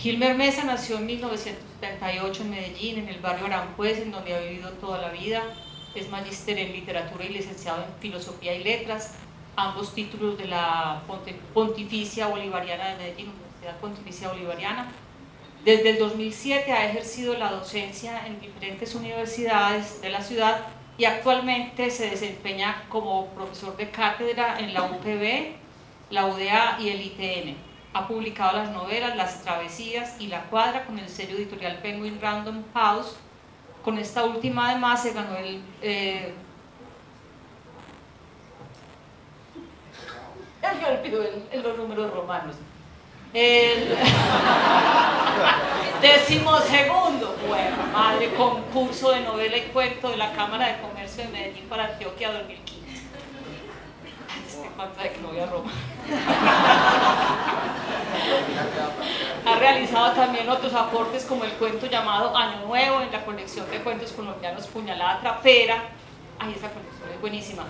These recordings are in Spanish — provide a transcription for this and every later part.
Gilmer Mesa nació en 1978 en Medellín, en el barrio Aranjuez, en donde ha vivido toda la vida. Es magíster en literatura y licenciado en filosofía y letras, ambos títulos de la Pontificia Bolivariana de Medellín, Universidad Pontificia Bolivariana. Desde el 2007 ha ejercido la docencia en diferentes universidades de la ciudad y actualmente se desempeña como profesor de cátedra en la UPB, la UDA y el ITN. Ha publicado las novelas Las Travesías y La Cuadra con el sello editorial Penguin Random House. Con esta última además se ganó el me olvidó los números romanos. El 12º, bueno, madre, concurso de novela y cuento de la Cámara de Comercio de Medellín para Antioquia 2015. ¿Cuánto de que no voy a Roma? Ha realizado también otros aportes como el cuento llamado Año Nuevo en la colección de cuentos colombianos Puñalada Trapera. Ay, esa colección es buenísima.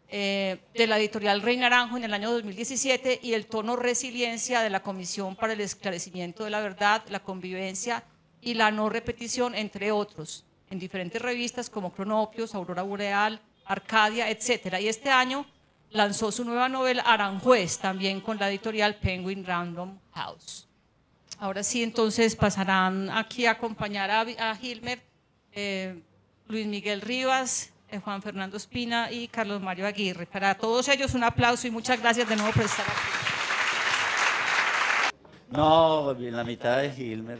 De la editorial Rey Naranjo en el año 2017 y el tono Resiliencia de la Comisión para el Esclarecimiento de la Verdad, la Convivencia y la No Repetición, entre otros, en diferentes revistas como Cronopios, Aurora Boreal, Arcadia, etc. Y este año lanzó su nueva novela Aranjuez, también con la editorial Penguin Random House. Ahora sí, entonces pasarán aquí a acompañar a Gilmer, Luis Miguel Rivas, Juan Fernando Espina y Carlos Mario Aguirre. Para todos ellos un aplauso y muchas gracias de nuevo por estar aquí. No, en la mitad de Gilmer.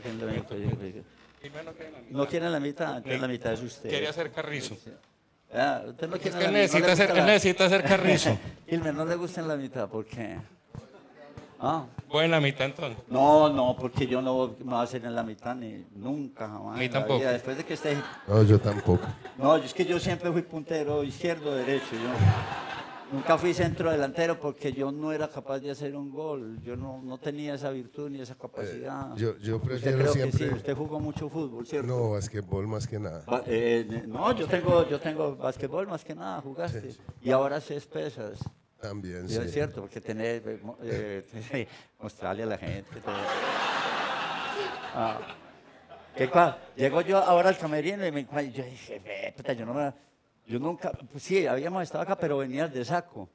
No quiere la mitad, entonces la mitad es usted. Quería ser carrizo. Usted no quiere él necesita ser carrizo. Gilmer, no le gusta en la mitad, ¿por qué? ¿Ah? Voy en la mitad entonces. No, porque yo no me voy a hacer en la mitad ni nunca, jamás. A mí tampoco. Después de que esté... No, yo tampoco. No, es que yo siempre fui puntero izquierdo, derecho. Yo nunca fui centro delantero porque yo no era capaz de hacer un gol. Yo no tenía esa virtud ni esa capacidad. Yo prefiero usted creo siempre... que sí, usted jugó mucho fútbol, ¿cierto? No, basquetbol más que nada. No, yo tengo basquetbol más que nada, jugaste. Sí. Y ahora haces pesas. También, sí. Es cierto, porque tener, mostrarle a la gente. Llego yo ahora al camerino y yo dije, puta, yo nunca, pues sí, habíamos estado acá, pero venías de saco,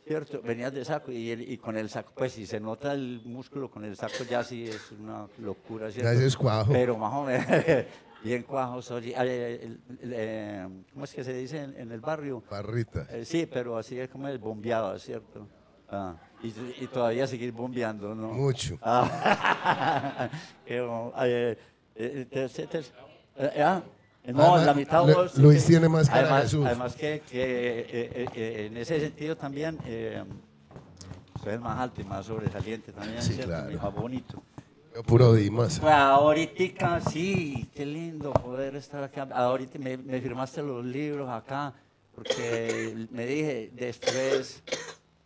¿cierto? Venías de saco y con el saco, pues si se nota el músculo con el saco ya sí es una locura, ¿cierto? Ya es cuajo. Pero más o menos, bien cuajo, ¿cómo es que se dice en el barrio? Barrita. Sí, pero así es como es bombeado, ¿cierto? Y todavía seguir bombeando, ¿no? Mucho. No, la mitad vos... Luis tiene más cara de Jesús. Además que en ese sentido también soy el más alto y más sobresaliente también, sí, ¿cierto? claro. Y más bonito. Puro Dimas. Pues ahorita sí, qué lindo poder estar acá. Ahorita me firmaste los libros acá, porque me dije,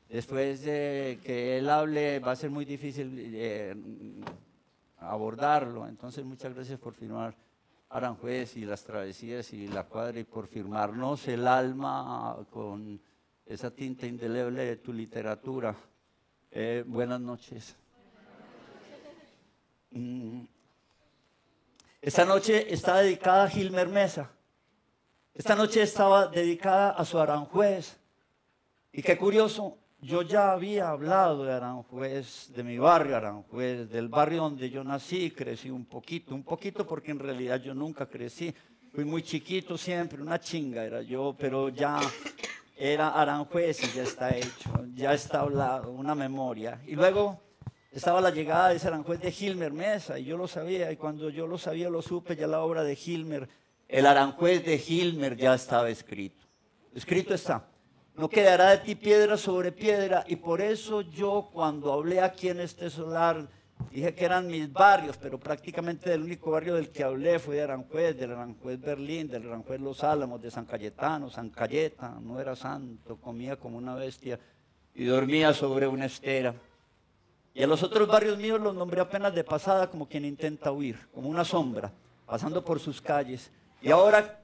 después de que él hable va a ser muy difícil abordarlo. Entonces muchas gracias por firmar Aranjuez y Las Travesías y La Cuadra y por firmarnos el alma con esa tinta indeleble de tu literatura. Buenas noches. Esta noche está dedicada a Gilmer Mesa. Esta noche estaba dedicada a su Aranjuez. Y qué curioso, yo ya había hablado de Aranjuez, de mi barrio Aranjuez, del barrio donde yo nací, crecí un poquito porque en realidad yo nunca crecí. Fui muy chiquito siempre, una chinga era yo, pero ya era Aranjuez y ya está hecho, ya está hablado, una memoria. Y luego estaba la llegada de ese Aranjuez de Gilmer Mesa y yo lo sabía, y cuando yo lo sabía, lo supe, ya la obra de Gilmer, el Aranjuez de Gilmer ya estaba escrito. Escrito está. No quedará de ti piedra sobre piedra, y por eso yo cuando hablé aquí en este solar dije que eran mis barrios, pero prácticamente el único barrio del que hablé fue de Aranjuez, del Aranjuez Berlín, del Aranjuez Los Álamos, de San Cayetano. San Cayeta no era santo, comía como una bestia y dormía sobre una estera. Y a los otros barrios míos los nombré apenas de pasada, como quien intenta huir, como una sombra, pasando por sus calles. Y ahora,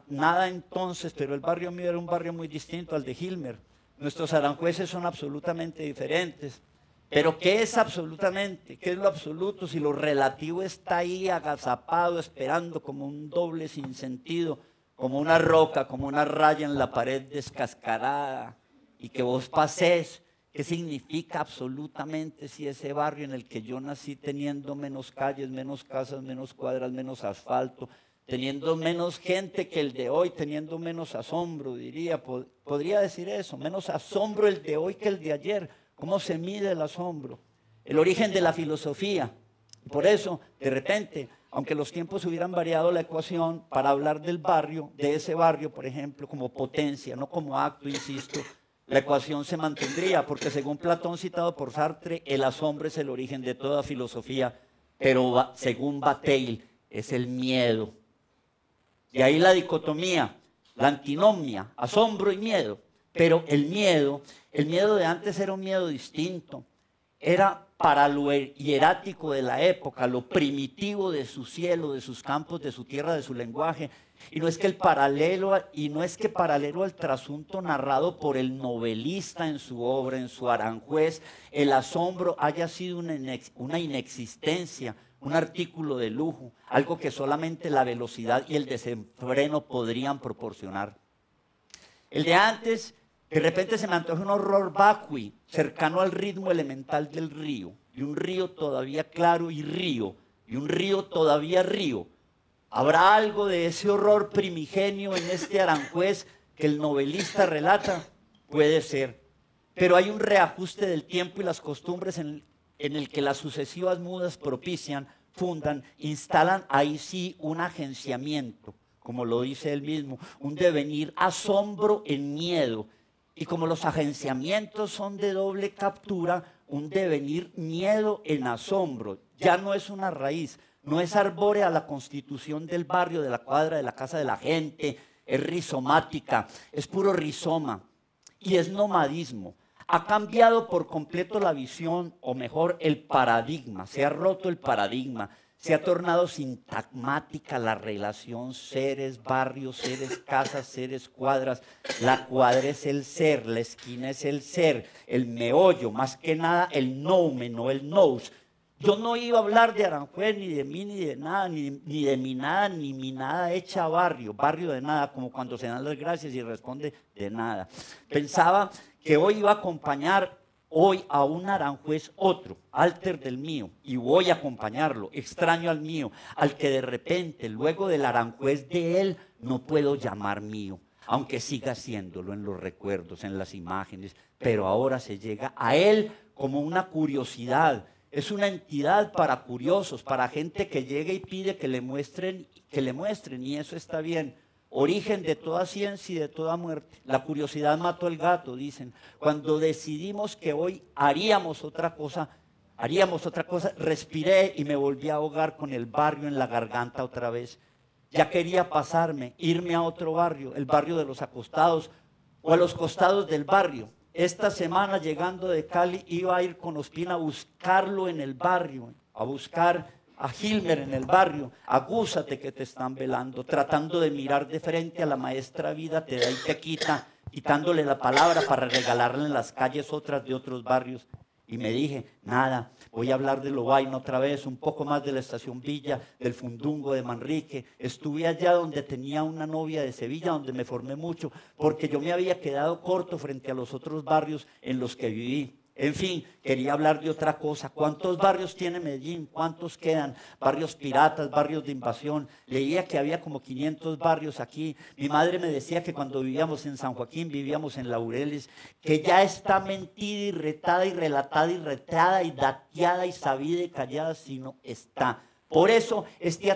nada entonces, pero el barrio mío era un barrio muy distinto al de Gilmer. Nuestros aranjueces son absolutamente diferentes. Pero ¿qué es absolutamente? ¿Qué es lo absoluto si lo relativo está ahí agazapado, esperando como un doble sin sentido, como una roca, como una raya en la pared descascarada, y que vos pases? ¿Qué significa absolutamente si ese barrio en el que yo nací, teniendo menos calles, menos casas, menos cuadras, menos asfalto, teniendo menos gente que el de hoy, teniendo menos asombro, diría, podría decir eso, menos asombro el de hoy que el de ayer? ¿Cómo se mide el asombro? El origen de la filosofía. Por eso, de repente, aunque los tiempos hubieran variado la ecuación, para hablar del barrio, de ese barrio, por ejemplo, como potencia, no como acto, insisto, la ecuación se mantendría, porque según Platón, citado por Sartre, el asombro es el origen de toda filosofía, pero según Bataille es el miedo. Y ahí la dicotomía, la antinomia, asombro y miedo. Pero el miedo de antes era un miedo distinto. Era para lo hierático de la época, lo primitivo de su cielo, de sus campos, de su tierra, de su lenguaje. Y no es que paralelo al trasunto narrado por el novelista en su obra, en su Aranjuez, el asombro haya sido una inexistencia, un artículo de lujo, algo que solamente la velocidad y el desenfreno podrían proporcionar. El de antes, de repente se me antoja un horror vacui, cercano al ritmo elemental del río, y un río todavía claro y un río todavía río. ¿Habrá algo de ese horror primigenio en este Aranjuez que el novelista relata? Puede ser, pero hay un reajuste del tiempo y las costumbres en el que las sucesivas mudas propician, fundan, instalan ahí sí un agenciamiento, como lo dice él mismo, un devenir asombro en miedo. Y como los agenciamientos son de doble captura, un devenir miedo en asombro. Ya no es una raíz, no es arbórea la constitución del barrio, de la cuadra, de la casa de la gente, es rizomática, es puro rizoma y es nomadismo. Ha cambiado por completo la visión, o mejor, el paradigma, se ha roto el paradigma. Se ha tornado sintagmática la relación seres, barrios, seres, casas, seres, cuadras. La cuadra es el ser, la esquina es el ser, el meollo, más que nada el noume, no el nous. Yo no iba a hablar de Aranjuez, ni de mí, ni de nada, ni de mi nada, ni mi nada hecha barrio de nada, como cuando se dan las gracias y responde de nada. Pensaba que hoy iba a acompañar hoy a un Aranjuez otro, alter del mío, y voy a acompañarlo, extraño al mío, al que de repente, luego del Aranjuez de él, no puedo llamar mío, aunque siga haciéndolo en los recuerdos, en las imágenes, pero ahora se llega a él como una curiosidad. Es una entidad para curiosos, para gente que llega y pide que le muestren, y eso está bien. Origen de toda ciencia y de toda muerte. La curiosidad mató al gato, dicen. Cuando decidimos que hoy haríamos otra cosa, respiré y me volví a ahogar con el barrio en la garganta otra vez. Ya quería pasarme, irme a otro barrio, el barrio de los acostados o a los costados del barrio. Esta semana, llegando de Cali, iba a ir con Ospina a buscarlo en el barrio, a buscar a Hilmer en el barrio. Agúzate que te están velando, tratando de mirar de frente a la maestra vida, te da y te quita, quitándole la palabra para regalarle en las calles otras de otros barrios. Y me dije, nada, voy a hablar de Lovaina otra vez, un poco más de la estación Villa, del Fundungo de Manrique. Estuve allá donde tenía una novia de Sevilla, donde me formé mucho, porque yo me había quedado corto frente a los otros barrios en los que viví. En fin, quería hablar de otra cosa. ¿Cuántos barrios tiene Medellín? ¿Cuántos quedan? Barrios piratas, barrios de invasión. Leía que había como 500 barrios aquí. Mi madre me decía que cuando vivíamos en San Joaquín, vivíamos en Laureles, que ya está mentida y retada y relatada y retada y dateada y sabida y callada, sino está. Por eso este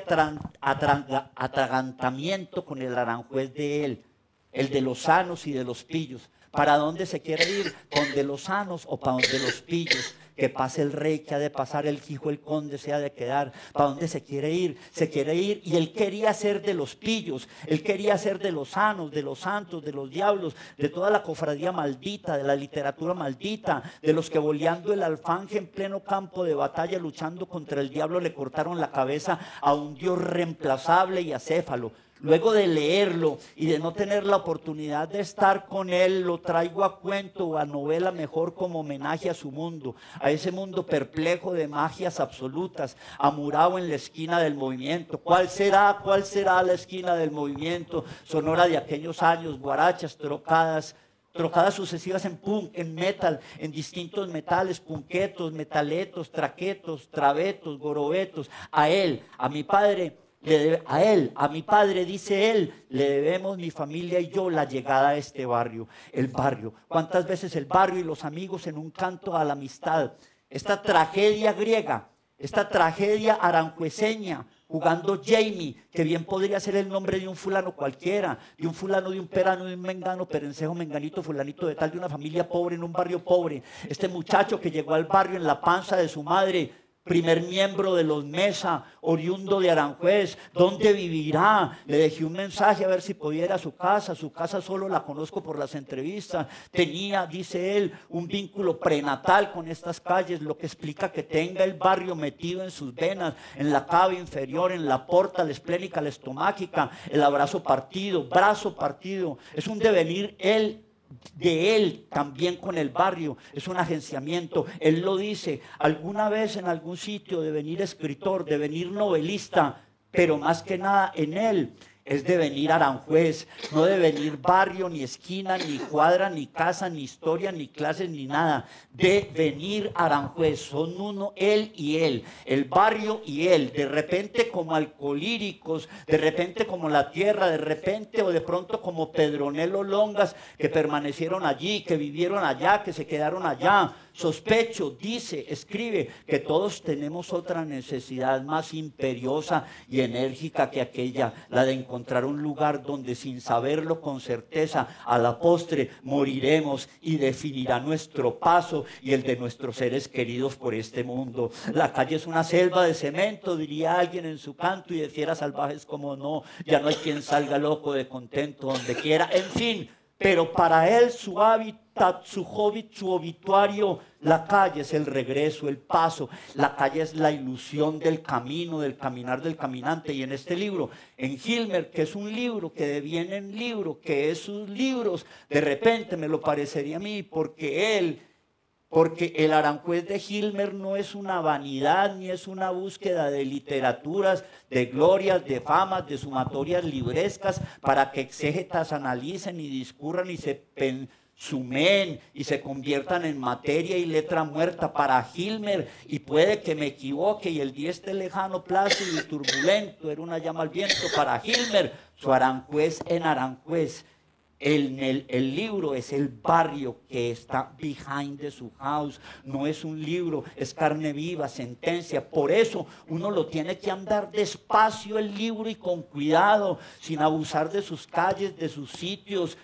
atragantamiento con el Aranjuez de él, el de los sanos y de los pillos. ¿Para dónde se quiere ir? ¿Donde los sanos o para donde los pillos? Que pase el rey, que ha de pasar el hijo, el conde se ha de quedar. ¿Para dónde se quiere ir? Se quiere ir, y él quería ser de los pillos, él quería ser de los sanos, de los santos, de los diablos, de toda la cofradía maldita, de la literatura maldita, de los que boleando el alfanje en pleno campo de batalla, luchando contra el diablo, le cortaron la cabeza a un dios reemplazable y acéfalo. Luego de leerlo y de no tener la oportunidad de estar con él, lo traigo a cuento o a novela mejor como homenaje a su mundo, a ese mundo perplejo de magias absolutas, amurado en la esquina del movimiento. ¿Cuál será la esquina del movimiento sonora de aquellos años? Guarachas, trocadas sucesivas en punk, en metal, en distintos metales, punquetos, metaletos, traquetos, trabetos, gorobetos. A él, a mi padre, dice él, le debemos mi familia y yo la llegada a este barrio. El barrio, ¿cuántas veces el barrio y los amigos en un canto a la amistad? Esta tragedia griega, esta tragedia aranjueseña, jugando Jamie, que bien podría ser el nombre de un fulano cualquiera, de un fulano, de un perano, de un mengano, perencejo, menganito, fulanito de tal, de una familia pobre en un barrio pobre. Este muchacho que llegó al barrio en la panza de su madre, primer miembro de los Mesa, oriundo de Aranjuez. ¿Dónde vivirá? Le dejé un mensaje a ver si podía ir a su casa. Su casa solo la conozco por las entrevistas. Tenía, dice él, un vínculo prenatal con estas calles, lo que explica que tenga el barrio metido en sus venas, en la cava inferior, en la porta, la esplénica, la estomáquica, el brazo partido. Es un devenir de él también con el barrio, es un agenciamiento. Él lo dice alguna vez en algún sitio: devenir escritor, devenir novelista, pero más que nada en él es devenir Aranjuez, no devenir barrio, ni esquina, ni cuadra, ni casa, ni historia, ni clases, ni nada. Devenir Aranjuez, son uno él y él, el barrio y él, de repente como alcolíricos, de repente como la tierra, de repente o de pronto como Pedronelo Longas, que permanecieron allí, que vivieron allá, que se quedaron allá. Sospecho, dice, escribe, que todos tenemos otra necesidad más imperiosa y enérgica que aquella, la de encontrar un lugar donde, sin saberlo con certeza, a la postre moriremos y definirá nuestro paso y el de nuestros seres queridos por este mundo. La calle es una selva de cemento, diría alguien en su canto, y de fieras salvajes como no, ya no hay quien salga loco de contento donde quiera, en fin. Pero para él su hábitat, su hobbit, su obituario, la calle es el regreso, el paso. La calle es la ilusión del camino, del caminar del caminante. Y en este libro, en Hilmer, que es un libro que deviene en libro, que es sus libros, de repente me lo parecería a mí, porque el Aranjuez de Hilmer no es una vanidad, ni es una búsqueda de literaturas, de glorias, de famas, de sumatorias librescas, para que exégetas analicen y discurran y se sumen y se conviertan en materia y letra muerta para Hilmer. Y puede que me equivoque y el día esté lejano, plácido y turbulento, era una llama al viento para Hilmer, su Aranjuez en Aranjuez. El libro es el barrio que está behind de su house, no es un libro, es carne viva, sentencia. Por eso uno lo tiene que andar despacio el libro y con cuidado, sin abusar de sus calles, de sus sitios,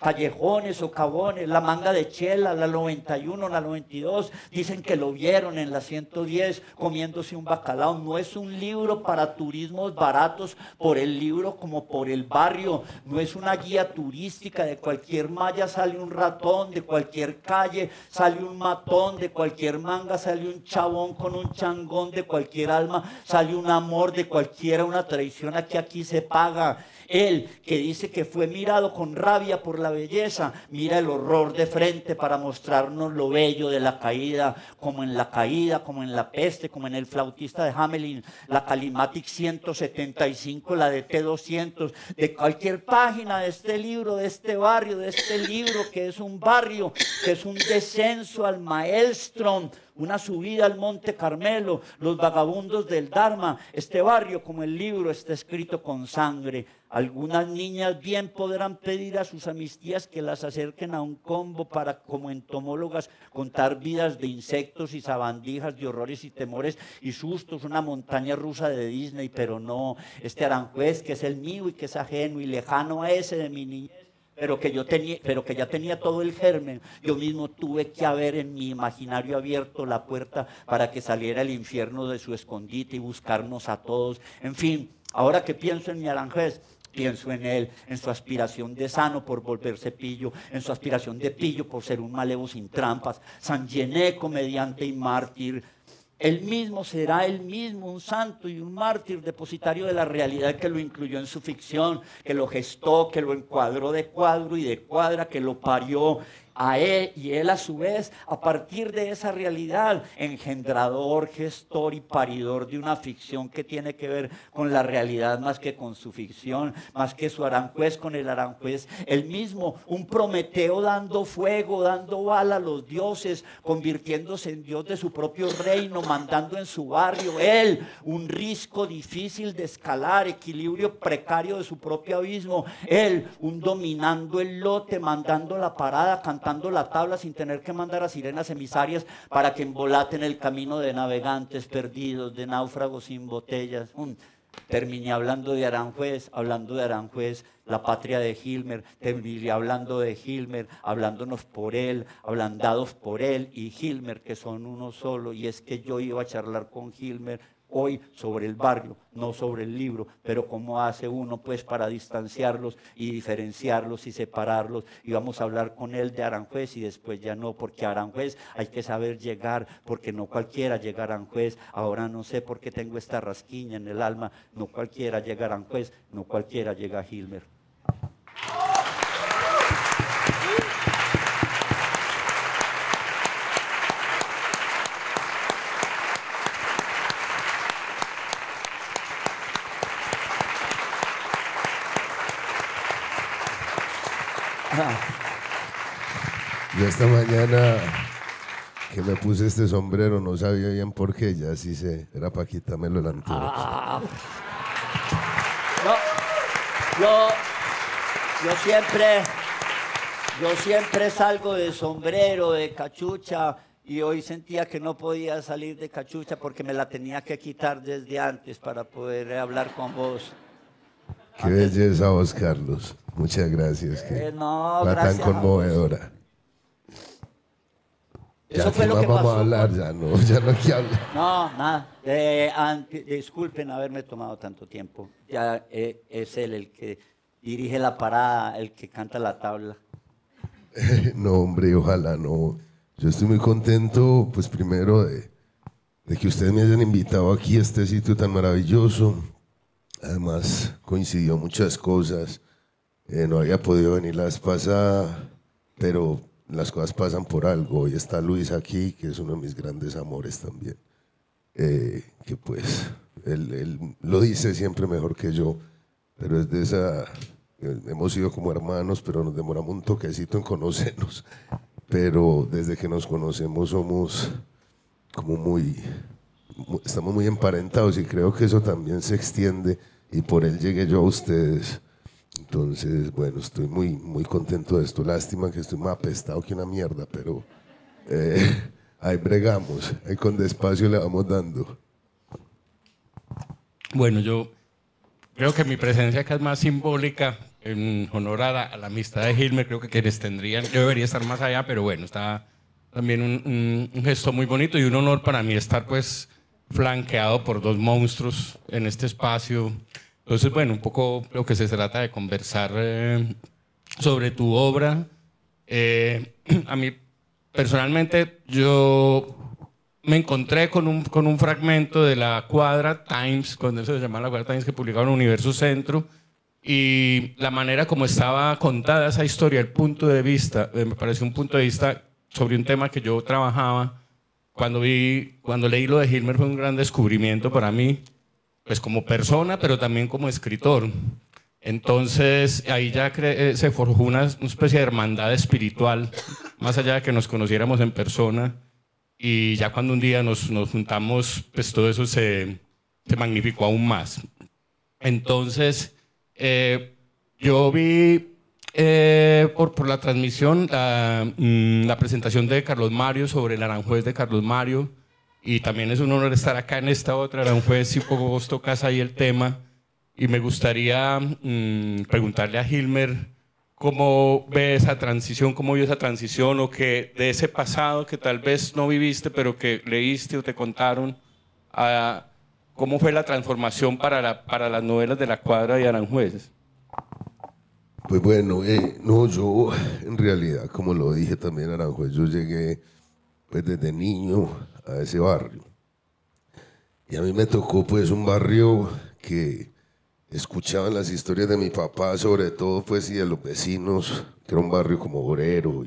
callejones, socavones, la manga de chela, la 91, la 92, dicen que lo vieron en la 110 comiéndose un bacalao. No es un libro para turismos baratos por el libro como por el barrio, no es una guía turística. De cualquier malla sale un ratón, de cualquier calle sale un matón, de cualquier manga sale un chabón con un changón, de cualquier alma sale un amor, de cualquiera una traición aquí se paga. Él, que dice que fue mirado con rabia por la belleza, mira el horror de frente para mostrarnos lo bello de la caída, como en La Peste, como en El flautista de Hamelin, la Calimatic 175, la de T200, de cualquier página de este libro, de este barrio, de este libro que es un barrio, que es un descenso al Maelstrom, una subida al Monte Carmelo, los vagabundos del Dharma. Este barrio, como el libro, está escrito con sangre. Algunas niñas bien podrán pedir a sus amistías que las acerquen a un combo para, como entomólogas, contar vidas de insectos y sabandijas, de horrores y temores y sustos, una montaña rusa de Disney. Pero no, este Aranjuez, que es el mío y que es ajeno y lejano a ese de mi niñez, pero que ya tenía todo el germen. Yo mismo tuve que haber en mi imaginario abierto la puerta para que saliera el infierno de su escondite y buscarnos a todos. En fin, ahora que pienso en mi Aranjuez, pienso en él, en su aspiración de sano por volverse pillo, en su aspiración de pillo por ser un malevo sin trampas, San Gené, comediante y mártir, Él mismo será él mismo un santo y un mártir, depositario de la realidad que lo incluyó en su ficción, que lo gestó, que lo encuadró de cuadro y de cuadra, que lo parió a él y él a su vez, a partir de esa realidad, engendrador, gestor y paridor de una ficción que tiene que ver con la realidad más que con su ficción, más que su Aranjuez con el Aranjuez, él mismo, un Prometeo dando fuego, dando bala a los dioses, convirtiéndose en Dios de su propio reino, mandando en su barrio, él, un risco difícil de escalar, equilibrio precario de su propio abismo, él, un dominando el lote, mandando la parada, cantando la tabla sin tener que mandar a sirenas emisarias para que embolaten el camino de navegantes perdidos, de náufragos sin botellas. Terminé hablando de Aranjuez, la patria de Hilmer, terminé hablando de Hilmer, hablándonos por él, ablandados por él y Hilmer, que son uno solo, y es que yo iba a charlar con Hilmer hoy sobre el barrio, no sobre el libro, pero cómo hace uno pues para distanciarlos y diferenciarlos y separarlos, y vamos a hablar con él de Aranjuez y después ya no, porque a Aranjuez hay que saber llegar, porque no cualquiera llega a Aranjuez. Ahora no sé por qué tengo esta rasquiña en el alma, no cualquiera llega a Aranjuez, no cualquiera llega a Hilmer. Yo esta mañana que me puse este sombrero no sabía bien por qué, ya sí sé, era para quitármelo el anteojo. Yo siempre salgo de sombrero, de cachucha, y hoy sentía que no podía salir de cachucha porque me la tenía que quitar desde antes para poder hablar con vos. Qué belleza vos, Carlos. Muchas gracias. No, va gracias tan conmovedora. Eso Ya fue que lo que vamos pasó. a hablar, ya no hay que hablar. No, nada. Disculpen haberme tomado tanto tiempo. Ya es él el que dirige la parada, el que canta la tabla. No, hombre, ojalá no. Yo estoy muy contento, pues primero de que ustedes me hayan invitado aquí a este sitio tan maravilloso. Además, coincidió muchas cosas. No había podido venir la vez pasada, pero las cosas pasan por algo. Hoy está Luis aquí, que es uno de mis grandes amores también. Que pues, él lo dice siempre mejor que yo, pero es de esa... Hemos sido como hermanos, pero nos demoramos un toquecito en conocernos. Pero desde que nos conocemos somos como estamos muy emparentados y creo que eso también se extiende y por él llegué yo a ustedes. Entonces, bueno, estoy muy contento de esto. Lástima que estoy más apestado que una mierda, pero ahí bregamos, ahí con despacio le vamos dando. Bueno, yo creo que mi presencia acá es más simbólica en honor a la amistad de Hilmer. Creo que quienes tendrían, yo debería estar más allá, pero bueno, está también un gesto muy bonito y un honor para mí estar pues flanqueado por dos monstruos en este espacio. Entonces, bueno, un poco lo que se trata de conversar sobre tu obra. A mí, personalmente, yo me encontré con un fragmento de la Cuadra Times, cuando eso se llama la Cuadra Times, que publicaba en Universo Centro, y la manera como estaba contada esa historia, el punto de vista, me pareció un punto de vista sobre un tema que yo trabajaba. Cuando leí lo de Hilmer fue un gran descubrimiento para mí, pues como persona, pero también como escritor. Entonces ahí ya se forjó una especie de hermandad espiritual, más allá de que nos conociéramos en persona, y ya cuando un día nos juntamos, pues todo eso se magnificó aún más. Entonces yo vi por la transmisión la presentación de Carlos Mario sobre el Aranjuez de Carlos Mario, y también es un honor estar acá en esta otra Aranjuez, si poco vos tocas ahí el tema, y me gustaría preguntarle a Hilmer cómo ve esa transición, cómo vio esa transición, o que de ese pasado que tal vez no viviste, pero que leíste o te contaron, cómo fue la transformación para las novelas de la Cuadra de Aranjuez. Pues bueno, no, yo en realidad, como lo dije también Aranjuez, yo llegué pues desde niño a ese barrio. Y a mí me tocó pues un barrio que escuchaban las historias de mi papá, sobre todo pues y de los vecinos, que era un barrio como obrero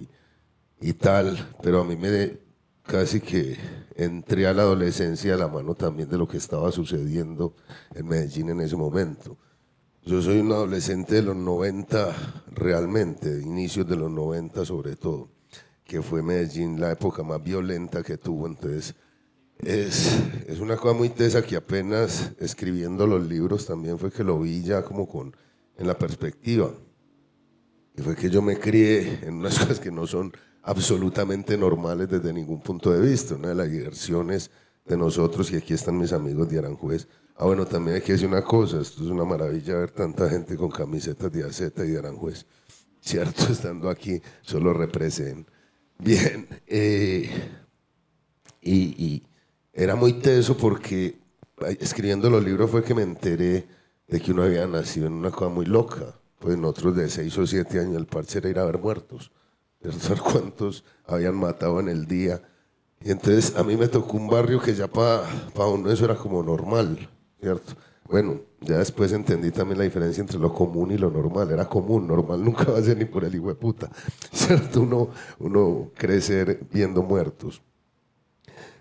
y tal, pero a mí me casi que entré a la adolescencia a la mano también de lo que estaba sucediendo en Medellín en ese momento. Yo soy un adolescente de los 90 realmente, de inicios de los 90 sobre todo, que fue Medellín la época más violenta que tuvo, entonces es una cosa muy tesa que apenas escribiendo los libros también fue que lo vi ya como en la perspectiva. Y fue que yo me crié en unas cosas que no son absolutamente normales desde ningún punto de vista. Una de las diversiones de nosotros, y aquí están mis amigos de Aranjuez. Ah, bueno, también hay que decir una cosa, esto es una maravilla ver tanta gente con camisetas de AZ y de Aranjuez. Cierto, estando aquí, solo representen. Bien, y era muy teso porque escribiendo los libros fue que me enteré de que uno había nacido en una cosa muy loca. Pues nosotros de 6 o 7 años el parche era ir a ver muertos, ver cuántos habían matado en el día. Y entonces a mí me tocó un barrio que ya para uno eso era como normal, ¿cierto? Bueno, ya después entendí también la diferencia entre lo común y lo normal. Era común, normal nunca va a ser ni por el hijo de puta, ¿cierto? Uno crecer viendo muertos.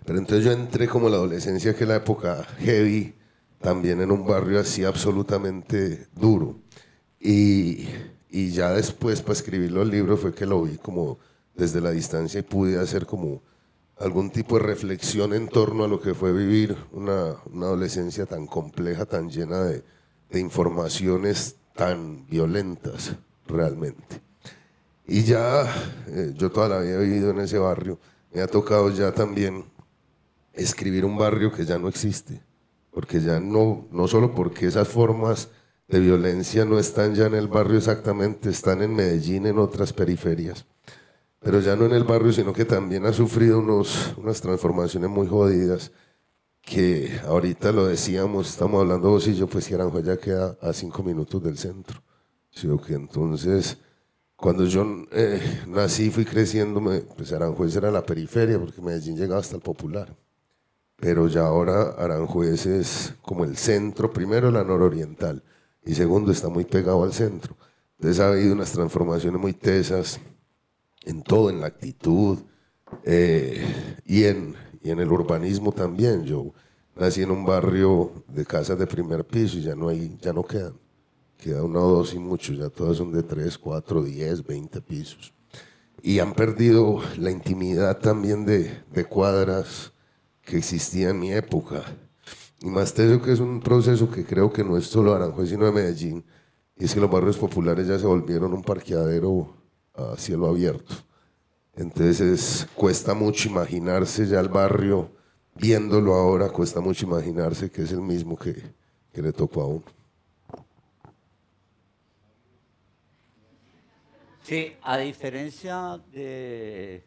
Pero entonces yo entré como la adolescencia, que es la época heavy, también en un barrio así absolutamente duro. Y ya después para escribir los libros fue que lo vi como desde la distancia y pude hacer como algún tipo de reflexión en torno a lo que fue vivir una adolescencia tan compleja, tan llena de informaciones tan violentas realmente. Y ya yo toda la vida he vivido en ese barrio, me ha tocado ya también escribir un barrio que ya no existe, porque ya no solo porque esas formas de violencia no están ya en el barrio exactamente, están en Medellín, en otras periferias, pero ya no en el barrio, sino que también ha sufrido unas transformaciones muy jodidas, que ahorita lo decíamos, estamos hablando vos y yo, pues si Aranjuez ya queda a 5 minutos del centro, ¿sí? O que entonces, cuando yo nací, fui creciendo, pues Aranjuez era la periferia, porque Medellín llegaba hasta el Popular. Pero ya ahora Aranjuez es como el centro, primero la nororiental, y segundo está muy pegado al centro. Entonces ha habido unas transformaciones muy tesas en todo, en la actitud y en el urbanismo también. Yo nací en un barrio de casas de primer piso y ya no quedan. Queda 1 o 2 y mucho, ya todas son de 3, 4, 10, 20 pisos. Y han perdido la intimidad también de cuadras que existía en mi época. Y más teso que es un proceso que creo que no es solo Aranjuez sino de Medellín, y es que los barrios populares ya se volvieron un parqueadero a cielo abierto. Entonces cuesta mucho imaginarse ya el barrio, viéndolo ahora, cuesta mucho imaginarse que es el mismo que le tocó a uno. Sí, a diferencia de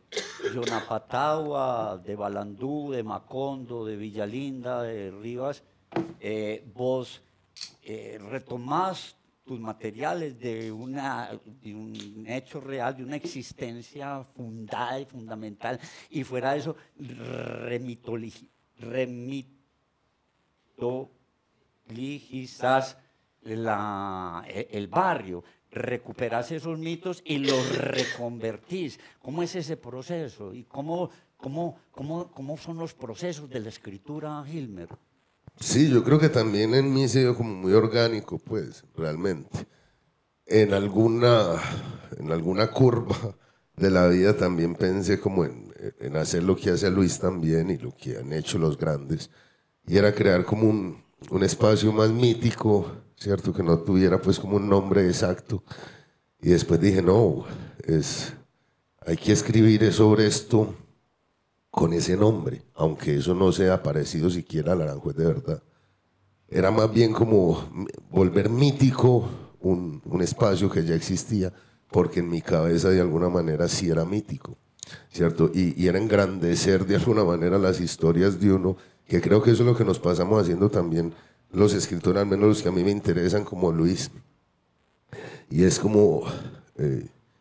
Yonapatagua, de Balandú, de Macondo, de Villalinda, de Rivas, vos retomás tus materiales de un hecho real, de una existencia fundada y fundamental, y fuera de eso remitologizás el barrio, recuperás esos mitos y los reconvertís. ¿Cómo es ese proceso? ¿Y cómo son los procesos de la escritura, Hilmer? Sí, yo creo que también en mí se dio como muy orgánico, pues, realmente. En alguna curva de la vida también pensé como en hacer lo que hace Luis también y lo que han hecho los grandes, y era crear como un espacio más mítico, ¿cierto? Que no tuviera pues como un nombre exacto. Y después dije, no, hay que escribir sobre esto con ese nombre, aunque eso no sea parecido siquiera al Aranjuez de verdad. Era más bien como volver mítico un espacio que ya existía, porque en mi cabeza de alguna manera sí era mítico, ¿cierto? Y era engrandecer de alguna manera las historias de uno, que creo que eso es lo que nos pasamos haciendo también los escritores, al menos los que a mí me interesan, como Luis. Y es como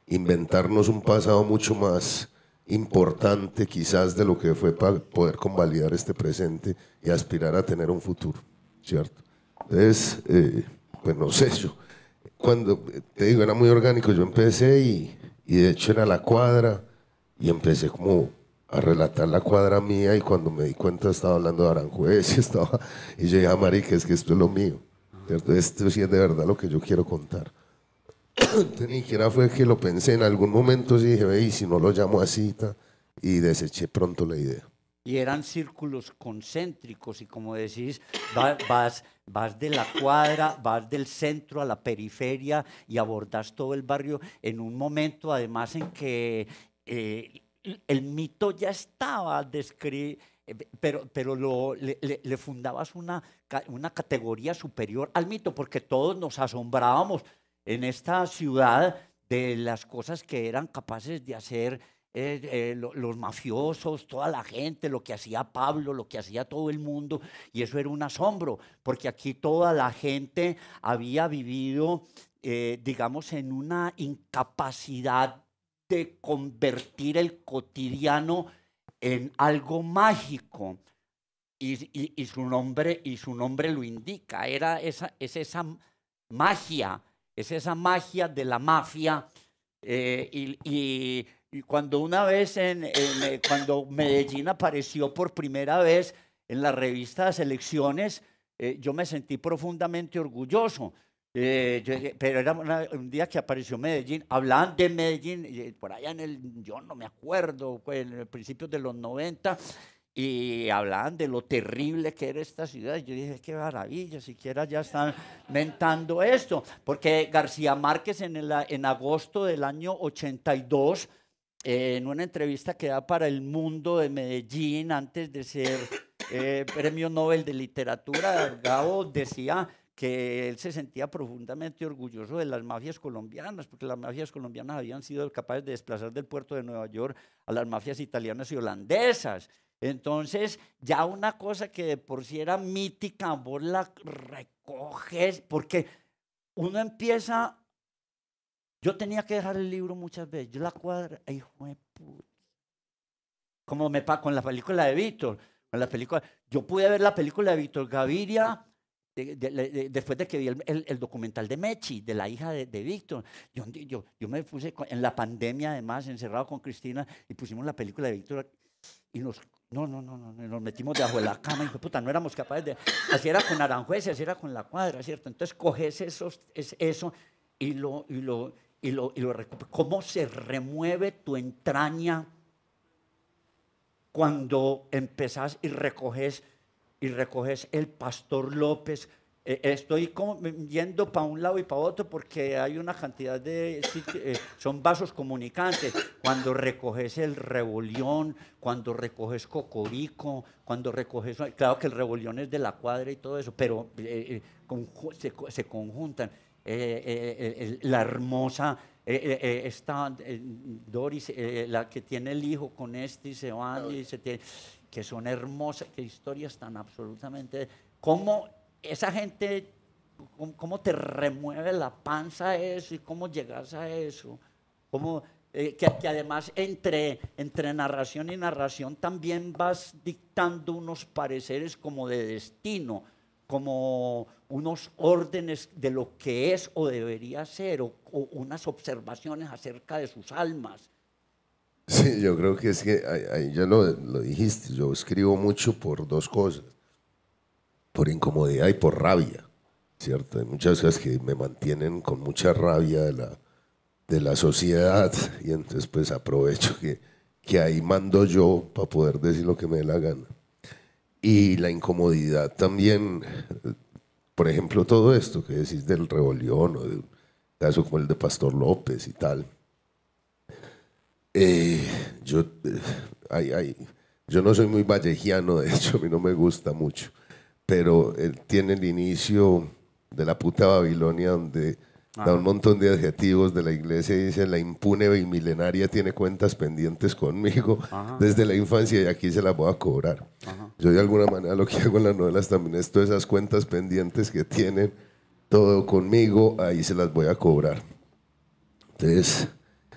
inventarnos un pasado mucho más importante quizás de lo que fue para poder convalidar este presente y aspirar a tener un futuro, ¿cierto? Entonces, pues no sé, yo cuando, te digo, era muy orgánico, yo empecé y de hecho era la cuadra y empecé como a relatar la cuadra mía y cuando me di cuenta estaba hablando de Aranjuez y yo dije, marica, es que esto es lo mío, ¿cierto? Esto sí es de verdad lo que yo quiero contar. Entonces, ni siquiera fue que lo pensé, en algún momento sí dije, ve, y si no lo llamo a cita, y deseché pronto la idea. Y eran círculos concéntricos y como decís, vas de la cuadra, vas del centro a la periferia y abordás todo el barrio en un momento además en que el mito ya estaba descrito, pero le fundabas una categoría superior al mito porque todos nos asombrábamos en esta ciudad de las cosas que eran capaces de hacer los mafiosos, toda la gente, lo que hacía Pablo, lo que hacía todo el mundo, y eso era un asombro, porque aquí toda la gente había vivido, digamos, en una incapacidad de convertir el cotidiano en algo mágico. Y su nombre lo indica, es esa magia. Es esa magia de la mafia. Y cuando una vez, cuando Medellín apareció por primera vez en la revista Selecciones, yo me sentí profundamente orgulloso. Pero era un día que apareció Medellín, hablaban de Medellín, por allá yo no me acuerdo, pues, en el principio de los 90, y hablaban de lo terrible que era esta ciudad. Yo dije, qué maravilla, siquiera ya están mentando esto. Porque García Márquez en agosto del año 82, en una entrevista que da para El Mundo de Medellín, antes de ser Premio Nobel de Literatura, Gabo decía que él se sentía profundamente orgulloso de las mafias colombianas, porque las mafias colombianas habían sido capaces de desplazar del puerto de Nueva York a las mafias italianas y holandesas. Entonces, ya una cosa que de por sí era mítica, vos la recoges, porque uno empieza. Yo tenía que dejar el libro muchas veces. Yo la cuadra, hijo de puta. Como me pasa con la película de Víctor. Con la película, yo pude ver la película de Víctor Gaviria después de que vi el documental de Mechi, de la hija de Víctor. Yo me puse en la pandemia, además, encerrado con Cristina, y pusimos la película de Víctor y nos metimos debajo de la cama y puta, no éramos capaces de. Así era con Aranjuez, así era con la cuadra, ¿cierto? Entonces coges eso y lo recuperas. ¿Cómo se remueve tu entraña cuando empezás y recoges el Pastor López? Estoy como yendo para un lado y para otro porque hay una cantidad son vasos comunicantes. Cuando recoges el Rebelión, cuando recoges Cocorico, cuando recoges, claro que el Rebelión es de la cuadra y todo eso, pero se conjuntan. La hermosa esta Doris, la que tiene el hijo con este y se van y que son hermosas, que historias tan absolutamente. ¿Cómo esa gente, cómo te remueve la panza eso y cómo llegas a eso? ¿Cómo, que además entre narración y narración también vas dictando unos pareceres como de destino, como unos órdenes de lo que es o debería ser, o unas observaciones acerca de sus almas? Sí, yo creo que es que ahí ya lo dijiste, yo escribo mucho por dos cosas, por incomodidad y por rabia, ¿cierto? Hay muchas cosas que me mantienen con mucha rabia de la sociedad y entonces pues aprovecho que ahí mando yo para poder decir lo que me dé la gana. Y la incomodidad también, por ejemplo, todo esto que decís del Rebelión o de un caso como el de Pastor López y tal. Yo no soy muy vallejiano, de hecho, a mí no me gusta mucho, pero él tiene el inicio de la puta Babilonia donde da un montón de adjetivos de la iglesia y dice: la impune y milenaria tiene cuentas pendientes conmigo desde la infancia y aquí se las voy a cobrar. Yo de alguna manera lo que hago en las novelas también es todas esas cuentas pendientes que tienen todo conmigo, ahí se las voy a cobrar. Entonces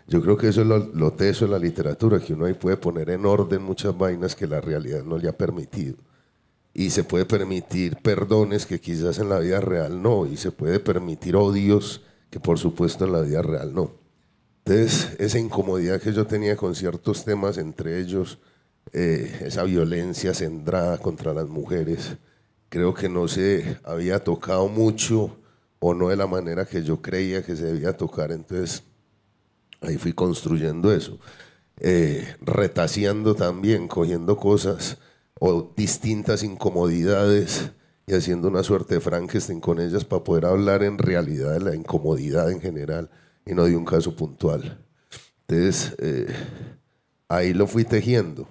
Yo creo que eso es lo teso de la literatura, que uno ahí puede poner en orden muchas vainas que la realidad no le ha permitido. Y se puede permitir perdones que quizás en la vida real no, y se puede permitir odios que por supuesto en la vida real no. Entonces, esa incomodidad que yo tenía con ciertos temas, entre ellos esa violencia centrada contra las mujeres, creo que no se había tocado mucho o no de la manera que yo creía que se debía tocar. Entonces, ahí fui construyendo eso, retaseando también, cogiendo cosas o distintas incomodidades y haciendo una suerte de Frankenstein con ellas para poder hablar en realidad de la incomodidad en general y no de un caso puntual. Entonces, ahí lo fui tejiendo.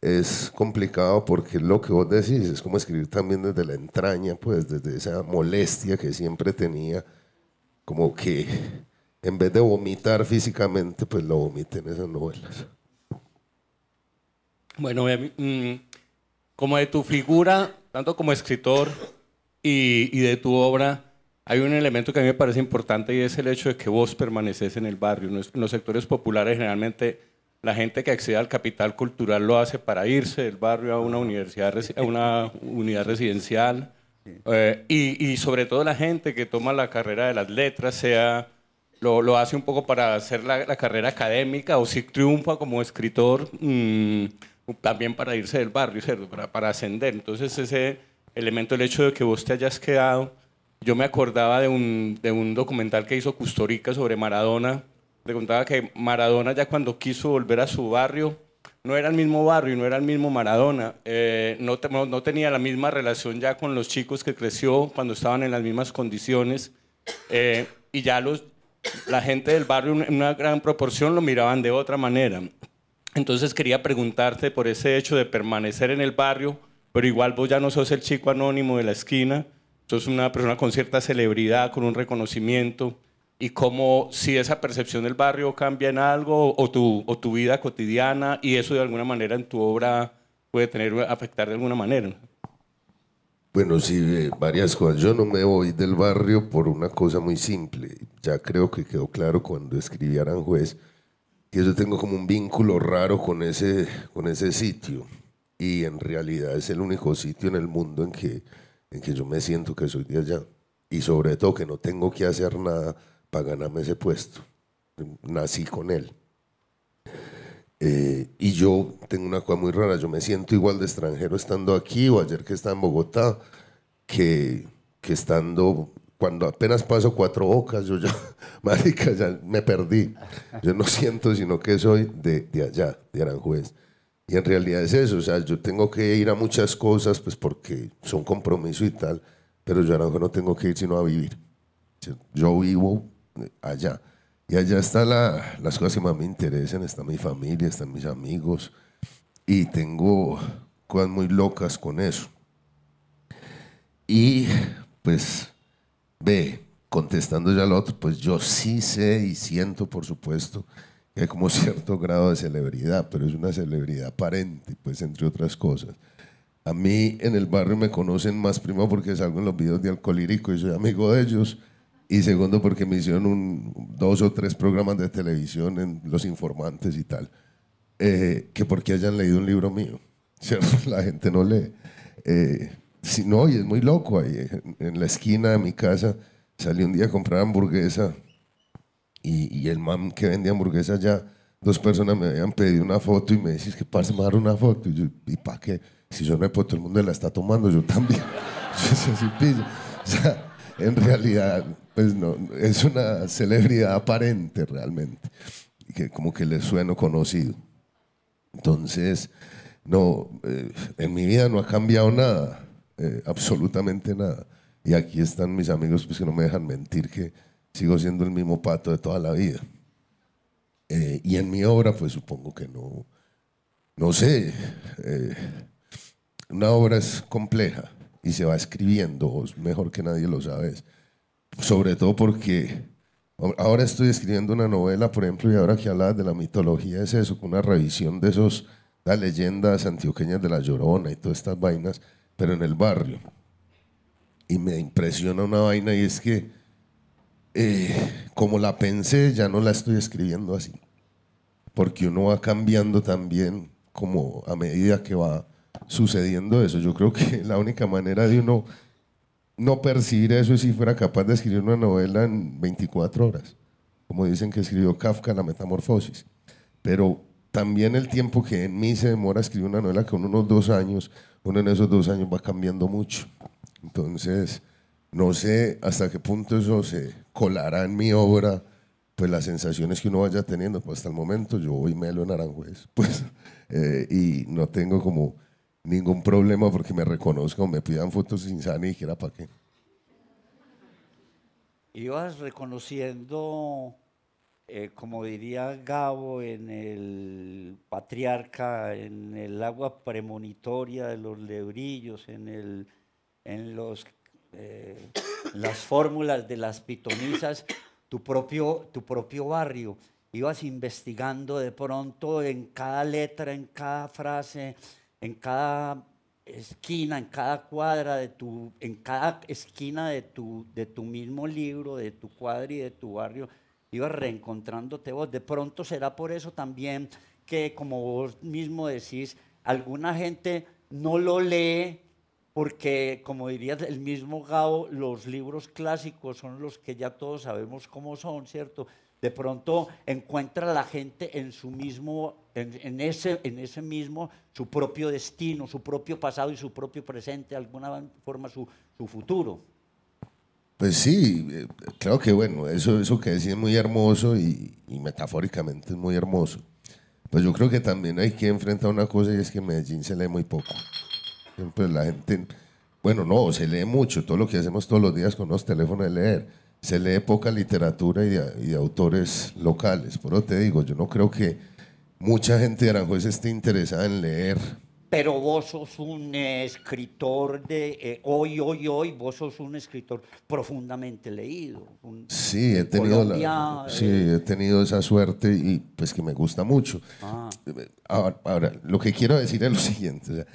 Es complicado porque lo que vos decís es como escribir también desde la entraña, pues desde esa molestia que siempre tenía, como que en vez de vomitar físicamente, pues lo vomité en esas novelas. Bueno, como de tu figura, tanto como escritor y de tu obra, hay un elemento que a mí me parece importante y es el hecho de que vos permaneces en el barrio. En los sectores populares generalmente la gente que accede al capital cultural lo hace para irse del barrio a una universidad, a una unidad residencial. Y sobre todo la gente que toma la carrera de las letras, lo hace un poco para hacer la carrera académica, o si triunfa como escritor, también para irse del barrio, ¿cierto? Para ascender. Entonces ese elemento, el hecho de que vos te hayas quedado, yo me acordaba de un documental que hizo Kusturica sobre Maradona. Le contaba que Maradona, ya cuando quiso volver a su barrio, no era el mismo barrio, no era el mismo Maradona, no tenía la misma relación ya con los chicos que creció cuando estaban en las mismas condiciones, y ya la gente del barrio en una gran proporción lo miraban de otra manera. Entonces quería preguntarte por ese hecho de permanecer en el barrio, pero igual vos ya no sos el chico anónimo de la esquina, sos una persona con cierta celebridad, con un reconocimiento, y cómo si esa percepción del barrio cambia en algo, o tu vida cotidiana, y eso de alguna manera en tu obra puede afectar de alguna manera. Bueno, sí, varias cosas. Yo no me voy del barrio por una cosa muy simple. Ya creo que quedó claro cuando escribí Aranjuez, que yo tengo como un vínculo raro con ese sitio. Y en realidad es el único sitio en el mundo en que yo me siento que soy de allá. Y sobre todo que no tengo que hacer nada para ganarme ese puesto. Nací con él. Y yo tengo una cosa muy rara, yo me siento igual de extranjero estando aquí o ayer que estaba en Bogotá que estando, cuando apenas paso Cuatro Bocas, yo ya, marica, ya me perdí. Yo no siento sino que soy de allá, de Aranjuez. Y en realidad es eso, o sea, yo tengo que ir a muchas cosas pues porque son compromiso y tal, pero yo a Aranjuez no tengo que ir sino a vivir. Yo vivo allá. Y allá están las cosas que más me interesan, está mi familia, están mis amigos, y tengo cosas muy locas con eso. Y pues, contestando ya lo otro, pues yo sí sé y siento, por supuesto, que hay como cierto grado de celebridad, pero es una celebridad aparente, pues entre otras cosas. A mí en el barrio me conocen más, primero porque salgo en los videos de Alcolírico y soy amigo de ellos, y segundo porque me hicieron 2 o 3 programas de televisión en Los Informantes y tal, que porque hayan leído un libro mío, ¿cierto? La gente no lee. Si no, y es muy loco, ahí en la esquina de mi casa salí un día a comprar hamburguesa y el man que vendía hamburguesa ya, 2 personas me habían pedido una foto y me decís que parce, me dar una foto, y yo, ¿y para qué? Si yo no hay, pues todo el mundo la está tomando, yo también. O sea, en realidad, pues no, es una celebridad aparente realmente, que como que le sueno conocido. Entonces, no, en mi vida no ha cambiado nada, absolutamente nada. Y aquí están mis amigos pues, que no me dejan mentir que sigo siendo el mismo pato de toda la vida. Y en mi obra, pues supongo que no sé, una obra es compleja y se va escribiendo, vos mejor que nadie lo sabes. Sobre todo porque ahora estoy escribiendo una novela, por ejemplo, y ahora que hablabas de la mitología, es eso, una revisión de las leyendas antioqueñas de La Llorona y todas estas vainas, pero en el barrio. Y me impresiona una vaina y es que, como la pensé, ya no la estoy escribiendo así. porque uno va cambiando también como a medida que va sucediendo eso. Yo creo que la única manera de uno no percibir eso es si fuera capaz de escribir una novela en 24 horas, como dicen que escribió Kafka, La Metamorfosis. Pero también el tiempo que en mí se demora escribir una novela, con unos 2 años, uno en esos 2 años va cambiando mucho. Entonces, no sé hasta qué punto eso se colará en mi obra, pues las sensaciones que uno vaya teniendo. Pues hasta el momento yo voy melo en Aranjuez, pues, y no tengo como ningún problema porque me reconozcan, me pidan fotos sin saber ni siquiera para qué. Ibas reconociendo, como diría Gabo, en el Patriarca, en el agua premonitoria de los lebrillos, en las fórmulas de las pitonisas, tu propio barrio. Ibas investigando de pronto en cada letra, en cada frase, en cada esquina, en cada cuadra en cada esquina de tu mismo libro, de tu cuadra y de tu barrio, ibas reencontrándote vos. De pronto será por eso también que, como vos mismo decís, alguna gente no lo lee porque, como diría el mismo Gabo, los libros clásicos son los que ya todos sabemos cómo son, ¿cierto? De pronto encuentra la gente en su mismo, en ese mismo, su propio destino, su propio pasado y su propio presente, de alguna forma su futuro. Pues sí, creo que bueno, eso que decís es muy hermoso y metafóricamente es muy hermoso. Pues yo creo que también hay que enfrentar una cosa, y es que en Medellín se lee muy poco. Siempre la gente, bueno, no, se lee mucho, todo lo que hacemos todos los días con los teléfonos de leer. Se lee poca literatura y de autores locales. Por eso te digo, yo no creo que mucha gente de Aranjuez esté interesada en leer. Pero vos sos un escritor de hoy, vos sos un escritor profundamente leído. Sí, he tenido, he tenido esa suerte y pues que me gusta mucho. Ahora, lo que quiero decir es lo siguiente. O sea,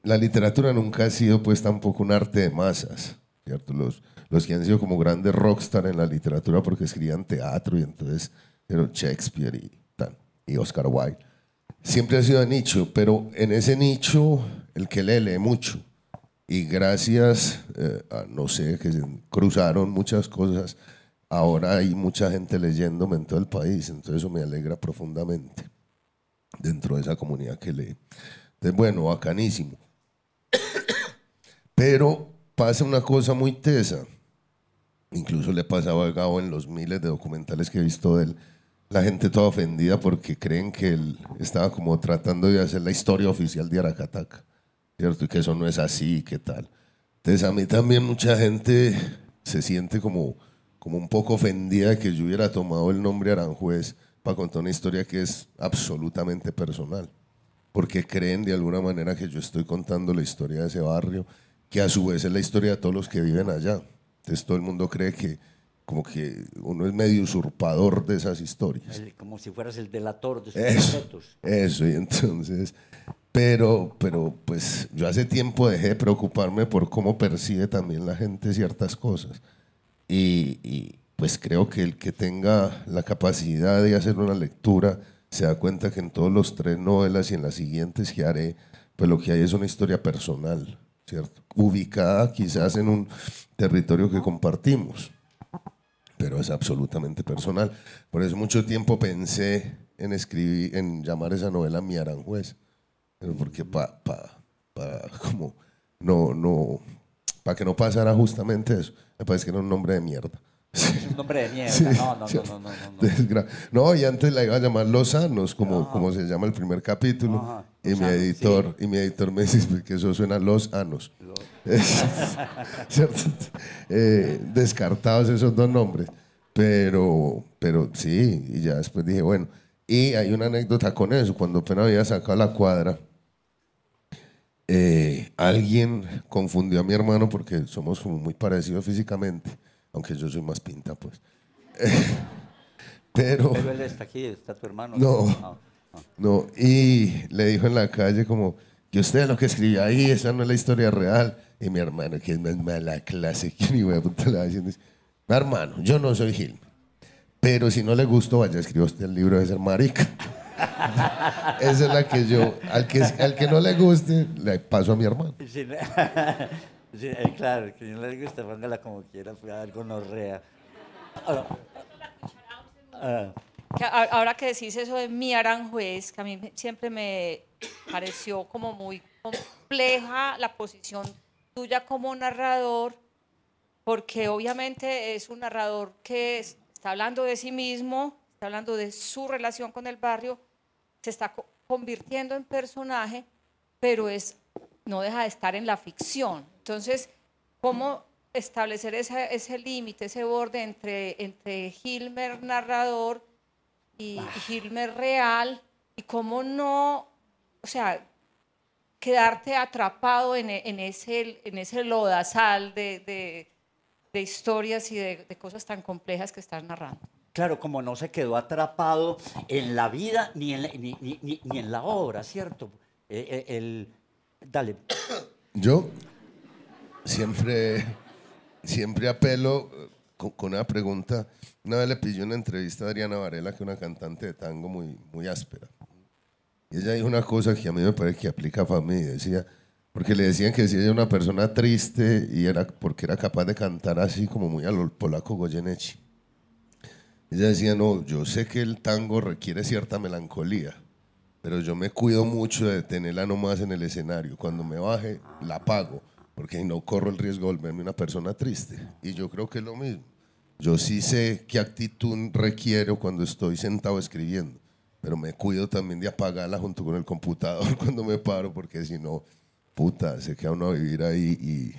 la literatura nunca ha sido pues tampoco un arte de masas, ¿cierto? Los que han sido como grandes rockstar en la literatura porque escribían teatro y entonces era Shakespeare y Oscar Wilde. Siempre ha sido de nicho, pero en ese nicho el que lee mucho. Y gracias a, no sé, que se cruzaron muchas cosas, ahora hay mucha gente leyéndome en todo el país, entonces eso me alegra profundamente dentro de esa comunidad que lee. Entonces, bueno, bacanísimo. Pero pasa una cosa muy tesa. Incluso le pasaba a Gabo en los miles de documentales que he visto de él. La gente toda ofendida porque creen que él estaba como tratando de hacer la historia oficial de Aracataca, ¿cierto? Y que eso no es así, ¿qué tal? Entonces a mí también mucha gente se siente como un poco ofendida de que yo hubiera tomado el nombre Aranjuez para contar una historia que es absolutamente personal. Porque creen de alguna manera que yo estoy contando la historia de ese barrio, que a su vez es la historia de todos los que viven allá. Entonces todo el mundo cree que como que uno es medio usurpador de esas historias. Como si fueras el delator de sus objetos. Eso, y entonces, pero pues yo hace tiempo dejé de preocuparme por cómo percibe también la gente ciertas cosas. Y pues creo que el que tenga la capacidad de hacer una lectura se da cuenta que en todos los 3 novelas y en las siguientes que haré, pues lo que hay es una historia personal, ¿cierto? Ubicada quizás en un territorio que compartimos, pero es absolutamente personal. Por eso mucho tiempo pensé en escribir, en llamar esa novela Mi Aranjuez, pero porque para que no pasara justamente eso. Me parece que era un nombre de mierda. Es un nombre de mierda. Sí. No, y antes la iba a llamar Los Anos, como se llama el primer capítulo. Y mi editor me dice que eso suena Los Anos. Descartados esos 2 nombres. Pero sí, y ya después dije, bueno. Y hay una anécdota con eso. Cuando apenas había sacado La Cuadra, alguien confundió a mi hermano porque somos como muy parecidos físicamente. Aunque yo soy más pinta, pues. Pero él está aquí, está tu hermano. No, y le dijo en la calle como que usted lo que escribió ahí, esa no es la historia real. Y mi hermano, que es más mala clase, que ni voy a apuntar la diciendo, hermano, yo no soy Gil, Pero si no le gustó, vaya, escriba usted el libro de ser marica. Esa es la que yo, al que no le guste, le paso a mi hermano. Sí, sí, claro, que no le gusta, póngala como quiera, fue algo gonorrea. Ahora que decís eso de mi Aranjuez, que a mí siempre me pareció como muy compleja la posición tuya como narrador, porque obviamente es un narrador que está hablando de sí mismo, está hablando de su relación con el barrio, se está convirtiendo en personaje, pero no deja de estar en la ficción. Entonces, ¿cómo establecer ese límite, ese borde entre Hilmer narrador y Hilmer real? Y cómo no, o sea, quedarte atrapado en ese lodazal de historias y de cosas tan complejas que estás narrando. Claro, como no se quedó atrapado en la vida ni en la obra, ¿cierto? Dale. Yo siempre apelo con una pregunta. Una vez le pillé una entrevista a Adriana Varela, que es una cantante de tango muy, muy áspera. Y ella dijo una cosa que a mí me parece que aplica para mí. Decía, porque le decían que si ella era una persona triste y era porque era capaz de cantar así como muy a lo polaco Goyeneche. Ella decía, no, yo sé que el tango requiere cierta melancolía, pero yo me cuido mucho de tenerla nomás en el escenario. Cuando me baje, la apago, porque no corro el riesgo de volverme una persona triste. Y yo creo que es lo mismo. Yo sí sé qué actitud requiero cuando estoy sentado escribiendo, pero me cuido también de apagarla junto con el computador cuando me paro, porque si no, puta, se queda uno a vivir ahí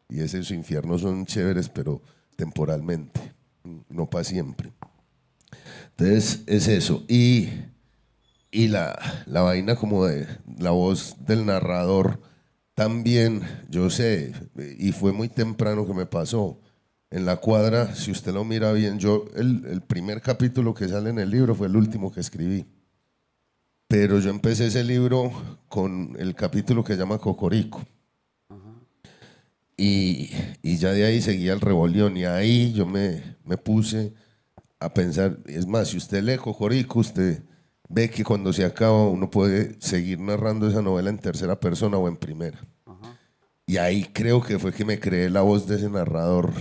y esos infiernos son chéveres, pero temporalmente, no para siempre. Entonces es eso. Y la vaina como de la voz del narrador también, yo sé, y fue muy temprano que me pasó. En La Cuadra, si usted lo mira bien, yo el primer capítulo que sale en el libro fue el último que escribí. Pero yo empecé ese libro con el capítulo que se llama Cocorico. Y ya de ahí seguía el rebelión. Y ahí yo me puse a pensar, es más, si usted lee Cocorico, usted ve que cuando se acaba uno puede seguir narrando esa novela en tercera persona o en primera. Y ahí creo que fue que me creé la voz de ese narrador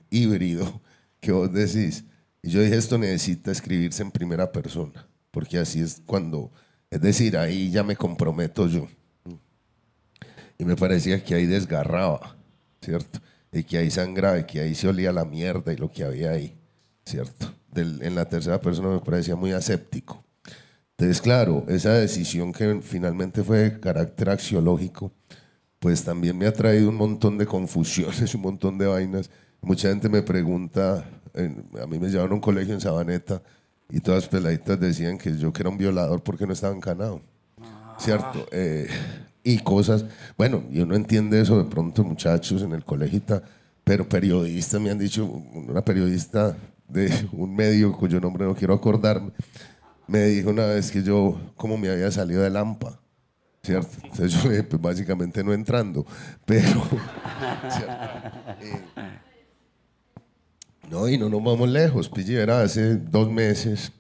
híbrido que vos decís. Y yo dije, esto necesita escribirse en primera persona, porque así es cuando, es decir, ahí ya me comprometo yo. Y me parecía que ahí desgarraba, ¿cierto? Y que ahí sangraba, y que ahí se olía la mierda y lo que había ahí, ¿cierto? En la tercera persona me parecía muy aséptico. Entonces, claro, esa decisión que finalmente fue de carácter axiológico, pues también me ha traído un montón de confusiones, un montón de vainas. Mucha gente me pregunta, a mí me llevaron a un colegio en Sabaneta y todas las peladitas decían que yo que era un violador porque no estaba encanado, ¿cierto? Y cosas, bueno, yo no entiende eso de pronto, muchachos, en el colegio, pero periodistas me han dicho, una periodista de un medio cuyo nombre no quiero acordarme, me dijo una vez que yo, como me había salido de Lampa, ¿cierto? Entonces yo le dije, pues básicamente no entrando, pero, no, y no nos vamos lejos, pille, era hace 2 meses,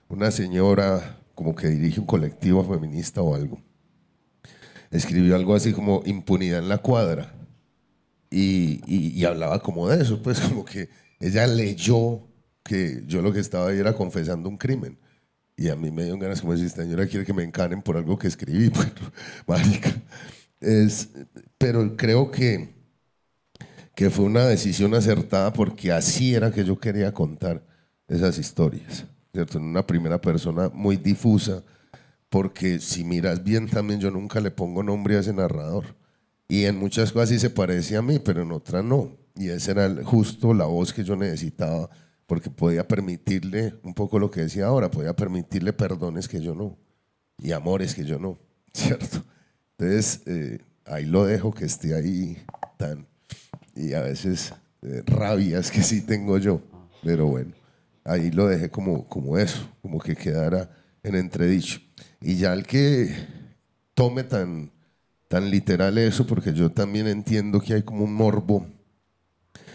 una señora como que dirige un colectivo feminista o algo, escribió algo así como impunidad en la cuadra y hablaba como de eso, pues como que ella leyó que yo lo que estaba ahí era confesando un crimen. Y a mí me dio ganas como decir, esta señora quiere que me encanen por algo que escribí. Bueno, marica. Pero creo que fue una decisión acertada porque así era que yo quería contar esas historias, ¿cierto? En una primera persona muy difusa, porque si miras bien también yo nunca le pongo nombre a ese narrador. Y en muchas cosas sí se parece a mí, pero en otras no. Y esa era justo la voz que yo necesitaba, porque podía permitirle un poco lo que decía ahora, podía permitirle perdones que yo no, y amores que yo no, ¿cierto? Entonces, ahí lo dejo que esté ahí y a veces rabias que sí tengo yo, pero bueno, ahí lo dejé como eso, como que quedara en entredicho. Y ya el que tome tan literal eso, porque yo también entiendo que hay como un morbo,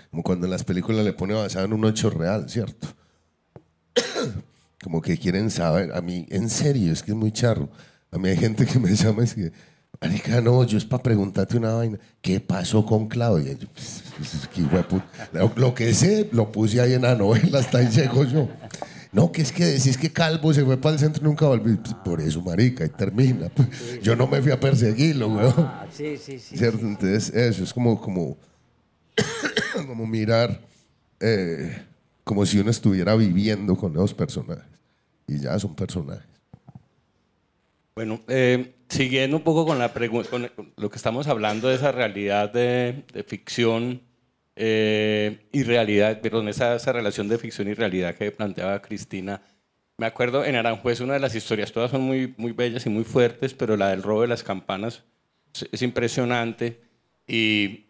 como cuando en las películas le pone basado en un hecho real, ¿cierto? como que quieren saber. A mí, en serio, es que es muy charro. A mí hay gente que me llama y es que, marica, no, yo es para preguntarte una vaina. ¿Qué pasó con Claudia? Yo, qué hueputa. Lo que sé, lo puse ahí en la novela, hasta ahí llego yo. No, que es que decís que Calvo se fue para el centro y nunca volvió. Pues, por eso, marica, y termina. Sí, yo no me fui a perseguirlo, weón. Sí. ¿Cierto? Sí. Entonces, eso es como mirar como si uno estuviera viviendo con esos personajes. Y ya son personajes. Bueno, siguiendo un poco con la con lo que estamos hablando de esa realidad de ficción y realidad, perdón, esa relación de ficción y realidad que planteaba Cristina. Me acuerdo en Aranjuez, una de las historias, todas son muy, muy bellas y muy fuertes, pero la del robo de las campanas es impresionante. Y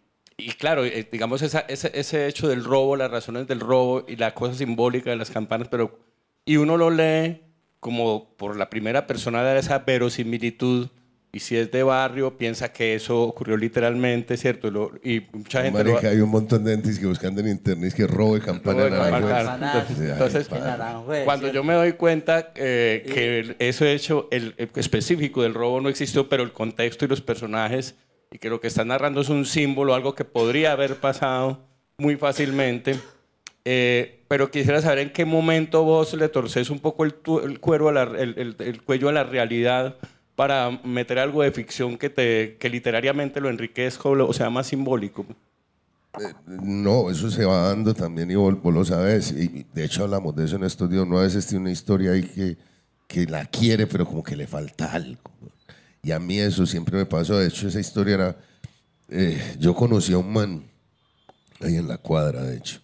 claro, digamos, ese hecho del robo, las razones del robo y la cosa simbólica de las campanas, pero y uno lo lee como por la primera persona de esa verosimilitud, y si es de barrio, piensa que eso ocurrió literalmente, ¿cierto? Y mucha gente... Marica, hay un montón de gente que buscando en internet que robo de campana en Aranjuez. Entonces, cuando yo me doy cuenta que eso hecho, el específico del robo no existió, pero el contexto y los personajes, y que lo que están narrando es un símbolo, algo que podría haber pasado muy fácilmente, pero quisiera saber en qué momento vos le torces un poco el cuello a la realidad para meter algo de ficción que literariamente lo enriquezca o sea más simbólico. No, eso se va dando también y vos lo sabes. Y de hecho hablamos de eso en estos días. Uno a veces tiene una historia ahí que la quiere, pero como que le falta algo. Y a mí eso siempre me pasó. De hecho, esa historia era... yo conocí a un man ahí en la cuadra, de hecho.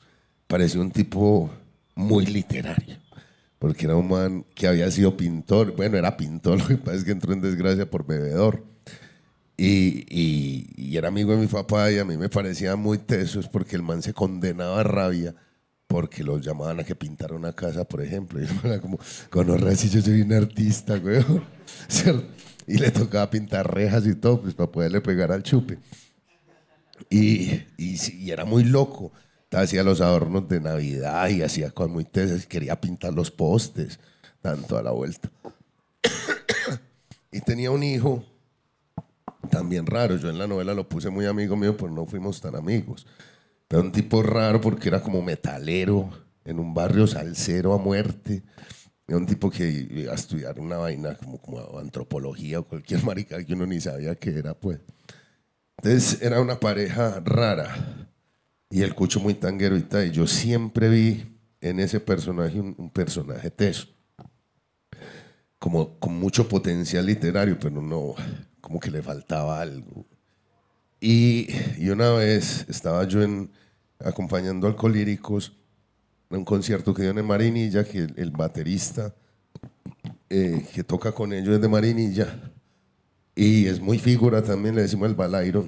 Parecía un tipo muy literario. Porque era un man que había sido pintor. Bueno, era pintor, lo que pasa es que entró en desgracia por bebedor. Y era amigo de mi papá y a mí me parecía muy teso, es porque el man se condenaba a rabia porque los llamaban a que pintara una casa, por ejemplo. Y yo era como, con si yo soy un artista, güey. Y le tocaba pintar rejas y todo, pues para poderle pegar al chupe. Y era muy loco. Hacía los adornos de Navidad y hacía cosas muy tesas. Quería pintar los postes, tanto a la vuelta. Y tenía un hijo también raro. Yo en la novela lo puse muy amigo mío, pero no fuimos tan amigos. Pero un tipo raro porque era como metalero, en un barrio salsero a muerte. Era un tipo que iba a estudiar una vaina como antropología o cualquier marica que uno ni sabía qué era, pues. Entonces era una pareja rara. Y el cucho muy tanguero y tal. Y yo siempre vi en ese personaje un personaje teso. Como con mucho potencial literario, pero no, como que le faltaba algo. Y una vez estaba yo acompañando a Alcolíricos en un concierto que dio en Marinilla, que el baterista que toca con ellos es de Marinilla. Y es muy figura también, le decimos el balairo.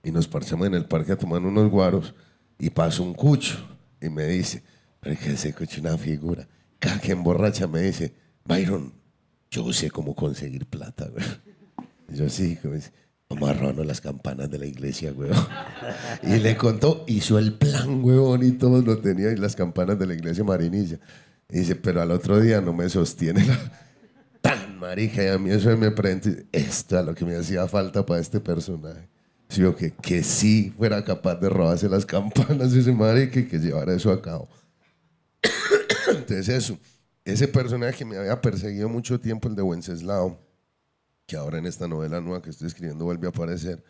Y nos parchamos en el parque a tomar unos guaros y pasó un cucho y me dice, pero que ese cucho es una figura. Cada que emborracha me dice, Byron, yo sé cómo conseguir plata, güey. Y yo sí, como dice, vamos a robarnos las campanas de la iglesia, güey. Y le contó, hizo el plan, güey, y todos lo tenía, y las campanas de la iglesia Marinilla. Y dice, pero al otro día no me sostiene tan marica, y a mí eso me prende, esto es lo que me hacía falta para este personaje. Yo que sí fuera capaz de robarse las campanas de ese marica y que llevara eso a cabo. Entonces eso, ese personaje que me había perseguido mucho tiempo, el de Wenceslao, que ahora en esta novela nueva que estoy escribiendo vuelve a aparecer,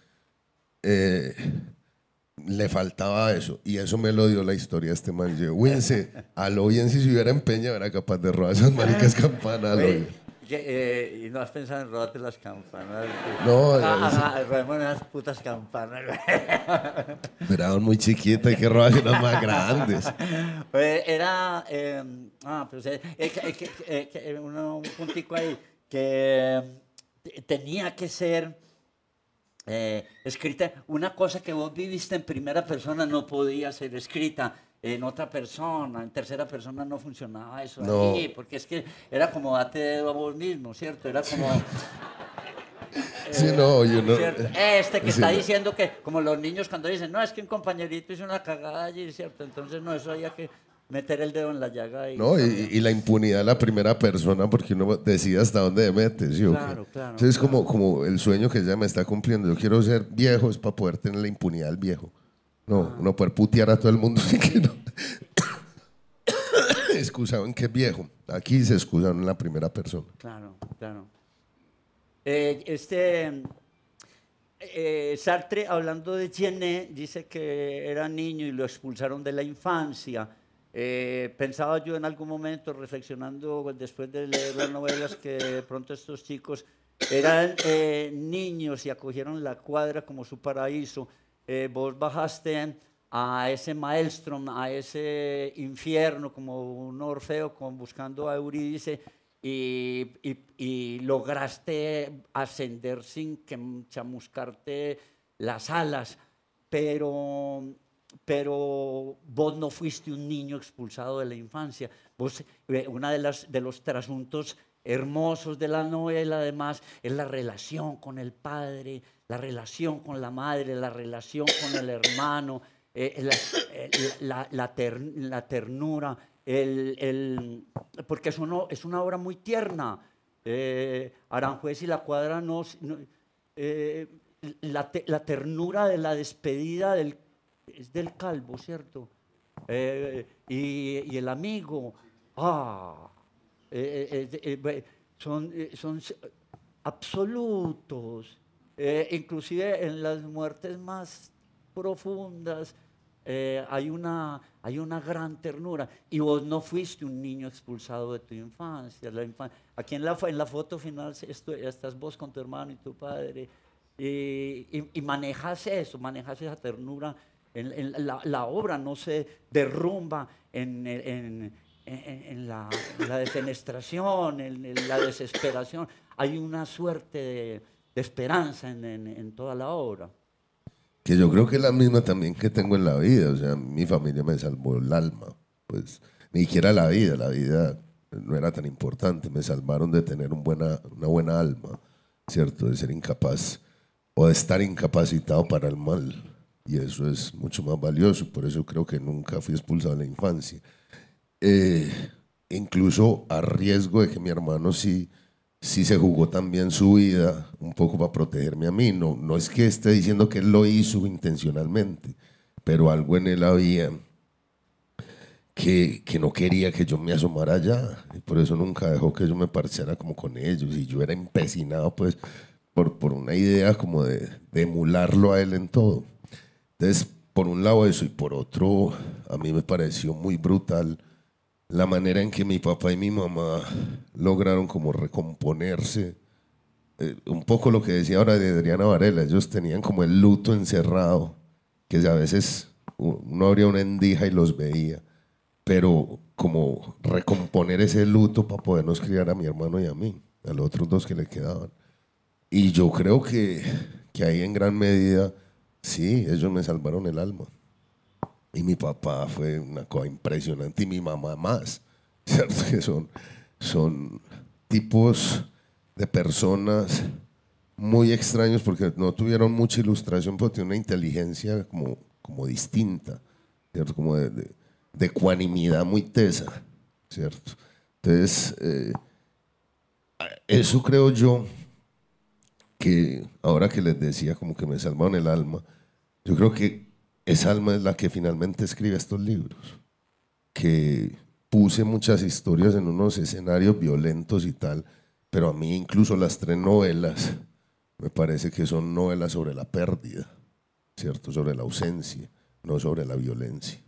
le faltaba eso, y eso me lo dio la historia de este man. Yo, Wence, a lo bien si se hubiera empeñado era capaz de robar esas maricas campanas, a lo bien. ¿Y no has pensado en robarte las campanas? No, robemos esas putas campanas. Eran muy chiquitas, hay que robarse unas más grandes. Era, un puntico ahí, que tenía que ser escrita. Una cosa que vos viviste en primera persona no podía ser escrita en otra persona, en tercera persona no funcionaba eso no. Ahí, porque es que era como date dedo a vos mismo, ¿cierto? Era como... sí, no, yo no... Este que sí, está no. diciendo que, como los niños cuando dicen, no, es que un compañerito hizo una cagada allí, ¿cierto? Entonces, no, eso había que meter el dedo en la llaga. No, y la impunidad de la primera persona, porque uno decide hasta dónde mete, ¿sí o qué? Claro, claro. Entonces es como el sueño que ella me está cumpliendo. Yo quiero ser viejo, es para poder tener la impunidad del viejo. No, no poder putear a todo el mundo sin que no. Excusado en que es viejo. Aquí se excusaron en la primera persona. Claro, claro. Sartre, hablando de Genet, dice que era niño y lo expulsaron de la infancia. Pensaba yo en algún momento, reflexionando después de leer las novelas, que de pronto estos chicos eran niños y acogieron la cuadra como su paraíso. Vos bajaste a ese maelstrom, a ese infierno, como un Orfeo buscando a Eurídice, y lograste ascender sin chamuscarte las alas, pero vos no fuiste un niño expulsado de la infancia. Vos, una de los trasuntos hermosos de la novela, además, es la relación con el padre, la relación con la madre, la relación con el hermano, la ternura, porque es una obra muy tierna. Aranjuez y la cuadra la ternura de la despedida es del calvo, ¿cierto? Y el amigo, son absolutos. Inclusive en las muertes más profundas hay una gran ternura. Y vos no fuiste un niño expulsado de tu infancia. Aquí en la foto final estás vos con tu hermano y tu padre, y manejas esa ternura. La obra no se derrumba en la defenestración, en la desesperación. Hay una suerte de esperanza en toda la obra. Que yo creo que es la misma también que tengo en la vida. O sea, mi familia me salvó el alma. Pues ni siquiera la vida no era tan importante. Me salvaron de tener una buena alma, ¿cierto? De ser incapaz o de estar incapacitado para el mal. Y eso es mucho más valioso. Por eso creo que nunca fui expulsado de la infancia. Incluso a riesgo de que mi hermano sí se jugó también su vida un poco para protegerme a mí. No es que esté diciendo que él lo hizo intencionalmente, pero algo en él había que no quería que yo me asomara allá, y por eso nunca dejó que yo me parciara como con ellos, y yo era empecinado pues por una idea como de emularlo a él en todo. Entonces, por un lado eso, y por otro, a mí me pareció muy brutal la manera en que mi papá y mi mamá lograron como recomponerse. Un poco lo que decía ahora de Adriana Varela, ellos tenían como el luto encerrado, que a veces uno abría una endija y los veía, pero como recomponer ese luto para podernos criar a mi hermano y a mí, a los otros dos que le quedaban. Y yo creo que ahí en gran medida, sí, ellos me salvaron el alma. Y mi papá fue una cosa impresionante, y mi mamá más, ¿cierto? Que son tipos de personas muy extraños, porque no tuvieron mucha ilustración, pero tienen una inteligencia como distinta, ¿cierto? Como de ecuanimidad muy tesa, ¿cierto? Entonces, eso creo yo, que ahora que les decía como que me salvaron el alma, yo creo que esa alma es la que finalmente escribe estos libros, que puse muchas historias en unos escenarios violentos y tal, pero a mí incluso las 3 novelas me parece que son novelas sobre la pérdida, ¿cierto? Sobre la ausencia, no sobre la violencia,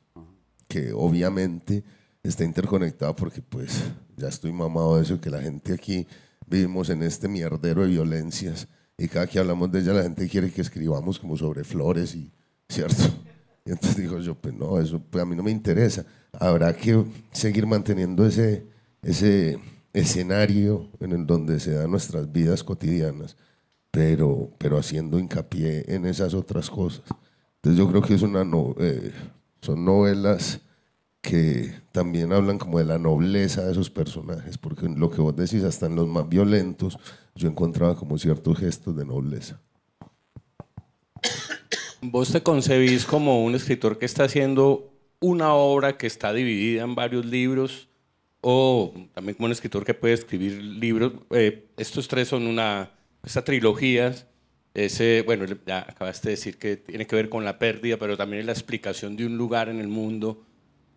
que obviamente está interconectado, porque pues ya estoy mamado de eso, que la gente aquí vivimos en este mierdero de violencias, y cada que hablamos de ella la gente quiere que escribamos como sobre flores, ¿cierto? Y entonces digo yo, pues no, eso pues a mí no me interesa. Habrá que seguir manteniendo ese escenario en el donde se dan nuestras vidas cotidianas, pero haciendo hincapié en esas otras cosas. Entonces yo creo que son novelas que también hablan como de la nobleza de esos personajes, porque lo que vos decís, hasta en los más violentos, yo encontraba como ciertos gestos de nobleza. ¿Vos te concebís como un escritor que está haciendo una obra que está dividida en varios libros, o también como un escritor que puede escribir libros. Estos tres son esta trilogía. Bueno, ya acabaste de decir que tiene que ver con la pérdida, pero también es la explicación de un lugar en el mundo.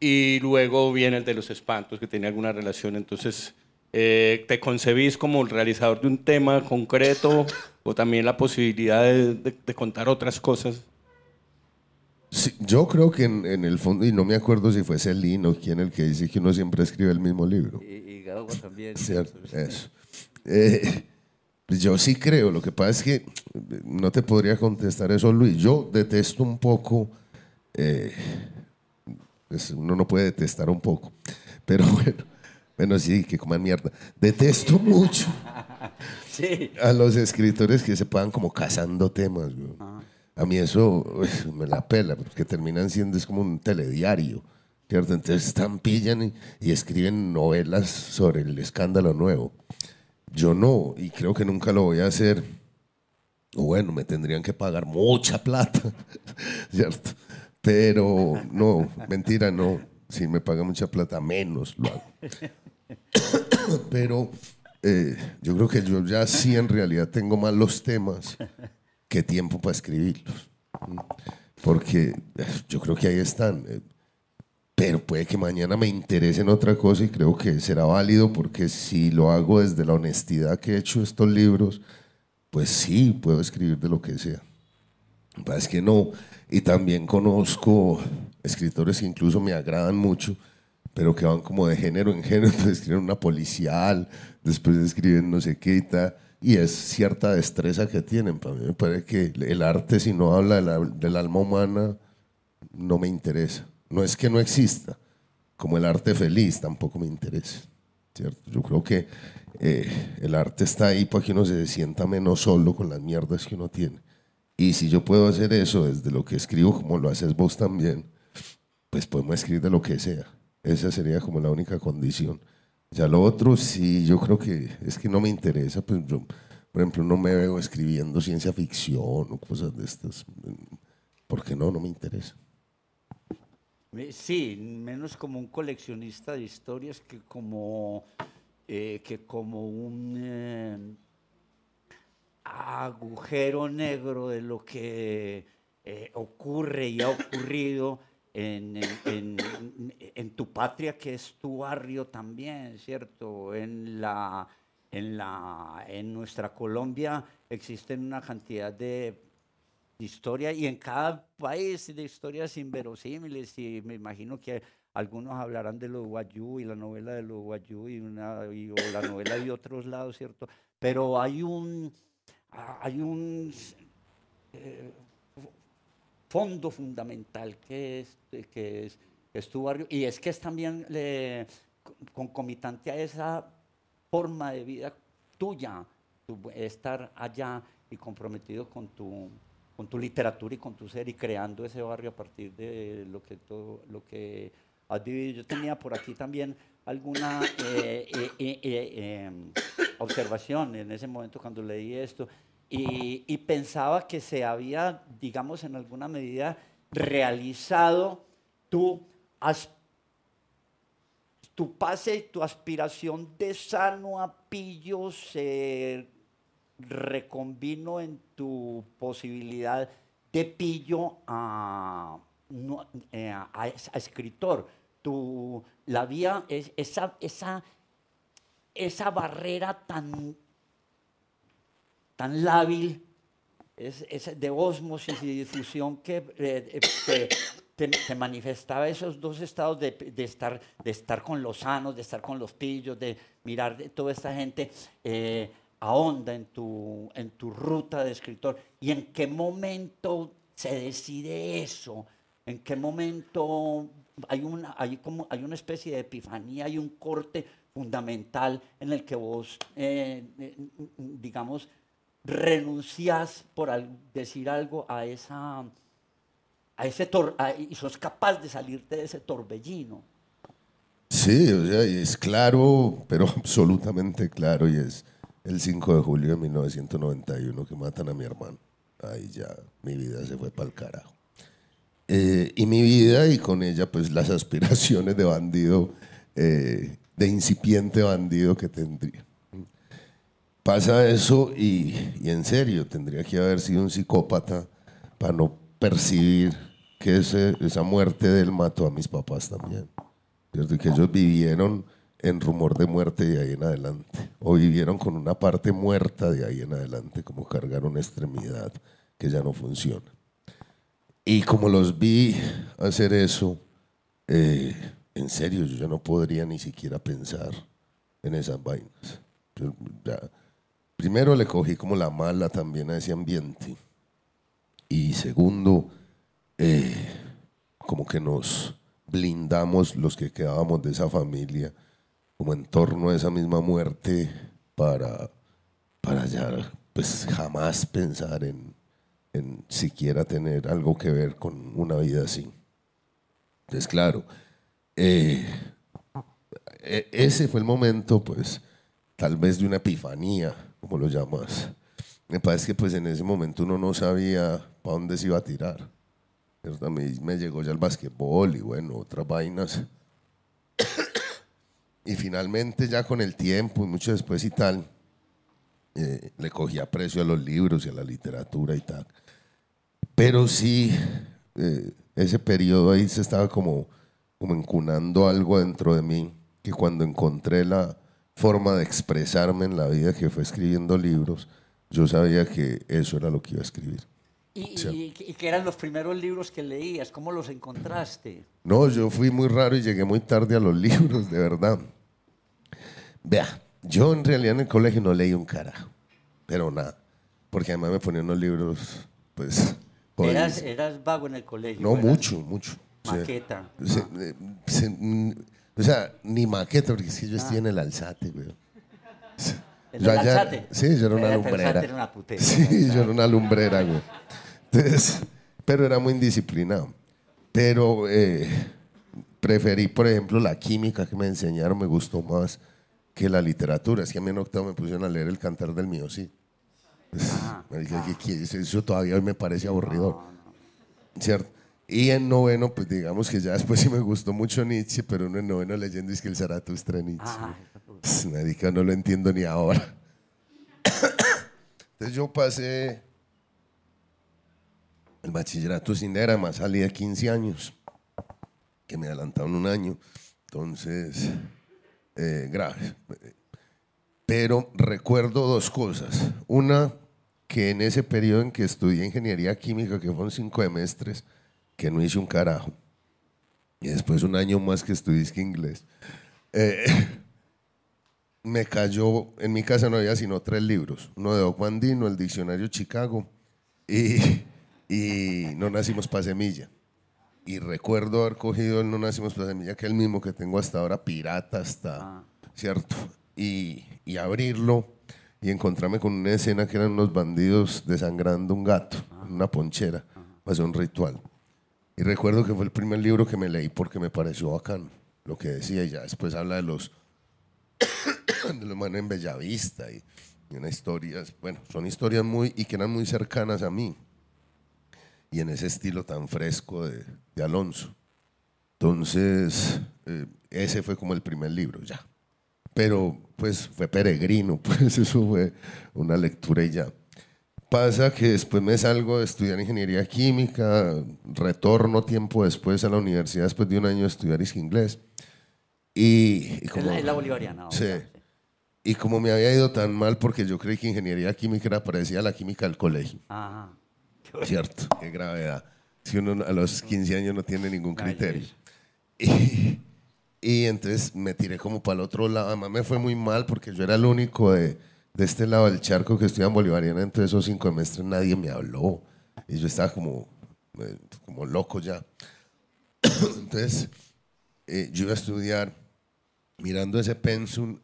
Y luego viene el de los espantos, que tiene alguna relación. Entonces, ¿te concebís como el realizador de un tema concreto o también la posibilidad de contar otras cosas? Sí, yo creo que en el fondo, y no me acuerdo si fue Celine o quién el que dice que uno siempre escribe el mismo libro. Y Gagua también. Cierto, eso. Pues yo sí creo, lo que pasa es que no te podría contestar eso, Luis. Yo detesto un poco, pues uno no puede detestar un poco, pero bueno, sí, que coman mierda. Detesto mucho Sí. a los escritores que se pagan como cazando temas, güey. A mí eso me la pela, porque terminan siendo es como un telediario, ¿cierto? Entonces pillan y escriben novelas sobre el escándalo nuevo. Yo no, y creo que nunca lo voy a hacer. O bueno, me tendrían que pagar mucha plata, ¿cierto? Pero no, mentira, no. Si me pagan mucha plata, menos lo hago. Pero yo creo que yo ya sí en realidad tengo más los temas que tiempo para escribirlos. Porque yo creo que ahí están. Pero puede que mañana me interese en otra cosa y creo que será válido, porque si lo hago desde la honestidad que he hecho estos libros, pues sí, puedo escribir de lo que sea. Lo que pasa es que no. Y también conozco escritores que incluso me agradan mucho, pero que van como de género en género. Entonces escriben una policial, después escriben no sé qué y tal. Y es cierta destreza que tienen. Para mí me parece que el arte, si no habla del alma humana, no me interesa. No es que no exista, como el arte feliz tampoco me interesa, ¿cierto? Yo creo que el arte está ahí para que uno se sienta menos solo con las mierdas que uno tiene. Y si yo puedo hacer eso desde lo que escribo, como lo haces vos también, pues podemos escribir de lo que sea. Esa sería como la única condición. Ya lo otro, sí, yo creo que es que no me interesa. Pues yo, por ejemplo, no me veo escribiendo ciencia ficción o cosas de estas. Porque no me interesa. Sí, menos como un coleccionista de historias que como un agujero negro de lo que ocurre y ha ocurrido en tu patria, que es tu barrio también, ¿cierto? En nuestra Colombia existen una cantidad de historia, y en cada país de historias inverosímiles, y me imagino que algunos hablarán de los Guayú y la novela de los Guayú o la novela de otros lados, ¿cierto? Pero hay un fondo fundamental que es tu barrio, y es que es también concomitante a esa forma de vida tuya, estar allá y comprometido con tu literatura y con tu ser, y creando ese barrio a partir de lo que has vivido. Yo tenía por aquí también alguna observación en ese momento cuando leí esto, y pensaba que se había, digamos, en alguna medida realizado tu pase y tu aspiración de sano a pillo se reconvino en tu posibilidad de pillo a escritor. La vía es esa barrera tan lábil, es de ósmosis y difusión que te manifestaba esos dos estados de estar con los sanos, de estar con los pillos, de mirar de toda esta gente. Ahonda en tu ruta de escritor. ¿Y en qué momento se decide eso? ¿En qué momento hay una especie de epifanía, hay un corte fundamental en el que vos, digamos, renunciás, por decir algo, y sos capaz de salirte de ese torbellino? Sí, o sea, es claro, pero absolutamente claro, y es el 5 de julio de 1991 que matan a mi hermano. Ahí ya mi vida se fue para el carajo. y mi vida, y con ella pues las aspiraciones de bandido, de incipiente bandido que tendría. Pasa eso y en serio, tendría que haber sido un psicópata para no percibir que esa muerte de él mató a mis papás también. ¿Cierto? Y que ellos vivieron en rumor de muerte de ahí en adelante, o vivieron con una parte muerta de ahí en adelante, como cargar una extremidad que ya no funciona. Y como los vi hacer eso, en serio, yo ya no podría ni siquiera pensar en esas vainas. Primero le cogí como la mala también a ese ambiente. Y segundo, como que nos blindamos los que quedábamos de esa familia, como en torno a esa misma muerte, para ya pues jamás pensar en siquiera tener algo que ver con una vida así. Entonces, claro, ese fue el momento, pues, tal vez de una epifanía, como lo llamas. Me parece que pues en ese momento uno no sabía para dónde se iba a tirar. ¿Cierto? A mí me llegó ya el basquetbol y bueno, otras vainas. Y finalmente ya con el tiempo y mucho después y tal, le cogí aprecio a los libros y a la literatura y tal. Pero sí, ese periodo ahí se estaba como encunando algo dentro de mí, que cuando encontré la forma de expresarme en la vida, que fue escribiendo libros, yo sabía que eso era lo que iba a escribir. ¿Y qué eran los primeros libros que leías? ¿Cómo los encontraste? No, yo fui muy raro y llegué muy tarde a los libros, de verdad. Vea, yo en realidad en el colegio no leí un carajo, pero nada, porque además me ponían unos libros, pues... ¿Eras vago en el colegio? No, mucho. Maqueta. O sea, ni maqueta, porque es que yo estoy en el Alzate, güey. ¿El Alzate? Sí, yo era una lumbrera. Era una putera, sí, yo era una lumbrera, güey. Entonces, pero era muy indisciplinado. Pero preferí, por ejemplo, la química que me enseñaron, me gustó más que la literatura. Es que a mí en octavo me pusieron a leer El Cantar del Mío, sí. Eso todavía hoy me parece aburridor. ¿Cierto? Y en noveno, pues digamos que ya después sí me gustó mucho Nietzsche, pero uno en noveno leyendo es que el Zaratustra de Nietzsche. Marica, no lo entiendo ni ahora. Entonces yo pasé el bachillerato sin era, más salí de 15 años, que me adelantaron un año. Entonces, grave. Pero recuerdo dos cosas. Una, que en ese periodo en que estudié ingeniería química, que fueron 5 semestres, que no hice un carajo, y después un año más que estudié inglés, me cayó, en mi casa no había sino 3 libros, uno de Doc Mandino, el Diccionario Chicago, y No nacimos pa' semilla. Y recuerdo haber cogido el No nacimos pa' semilla, que es el mismo que tengo hasta ahora, pirata hasta, ¿cierto? Y abrirlo y encontrarme con una escena que eran unos bandidos desangrando un gato, en una ponchera, para hacer un ritual. Y recuerdo que fue el primer libro que me leí porque me pareció bacano lo que decía, y ya después habla de los manos en Bellavista y unas historias, bueno, son historias y que eran muy cercanas a mí y en ese estilo tan fresco de Alonso. Entonces, ese fue como el primer libro ya. Pero pues fue peregrino, pues eso fue una lectura y ya. Pasa que después me salgo de estudiar ingeniería química, retorno tiempo después a la universidad después de un año de estudiar inglés. Y como, es la bolivariana. Sí. Y como me había ido tan mal porque yo creí que ingeniería química era parecida a la química del colegio. Ajá. Cierto, qué gravedad. Si uno a los 15 años no tiene ningún criterio. Y entonces me tiré como para el otro lado. Además me fue muy mal porque yo era el único de este lado del charco que estudiaba en bolivariana. Entre esos 5 semestres nadie me habló. Y yo estaba como loco ya. Entonces yo iba a estudiar mirando ese pensum,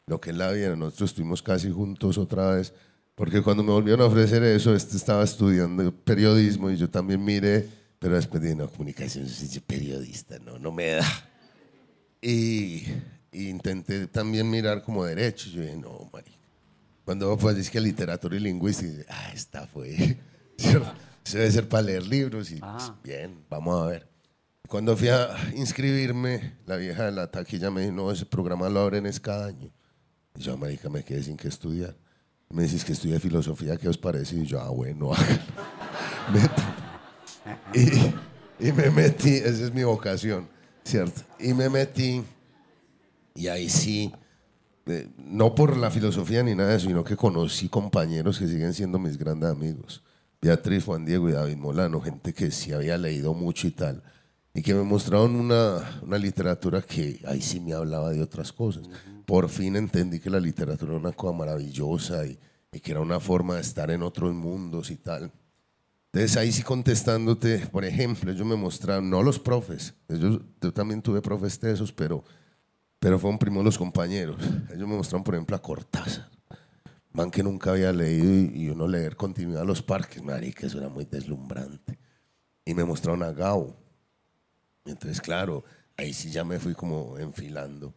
lo que es la vida. Nosotros estuvimos casi juntos otra vez. Porque cuando me volvieron a ofrecer eso, estaba estudiando periodismo y yo también miré. Pero después dije, no, comunicación, soy periodista, no me da. Y intenté también mirar como derecho. Yo dije, no, marica. Cuando pues dice que literatura y lingüística, esta fue. Eso debe ser para leer libros y Ah. bien, vamos a ver. Cuando fui a inscribirme, la vieja de la taquilla me dijo, no, ese programa lo abren es cada año. Y yo, marica, me quedé sin que estudiar. Me dices que estudié filosofía, ¿qué os parece? Y yo, bueno, y me metí, esa es mi vocación, ¿cierto? Y me metí, y ahí sí, no por la filosofía ni nada de eso, sino que conocí compañeros que siguen siendo mis grandes amigos. Beatriz, Juan Diego y David Molano, gente que sí había leído mucho y tal, y que me mostraron una literatura que ahí sí me hablaba de otras cosas. Por fin entendí que la literatura era una cosa maravillosa y que era una forma de estar en otros mundos y tal. Entonces ahí sí contestándote, por ejemplo, ellos me mostraron, no los profes, yo también tuve profes tesos, pero fueron primero los compañeros. Ellos me mostraron, por ejemplo, a Cortázar, man que nunca había leído y uno leer Continuidad a los parques, marica, eso era muy deslumbrante. Y me mostraron a Gao. Entonces, claro, ahí sí ya me fui como enfilando.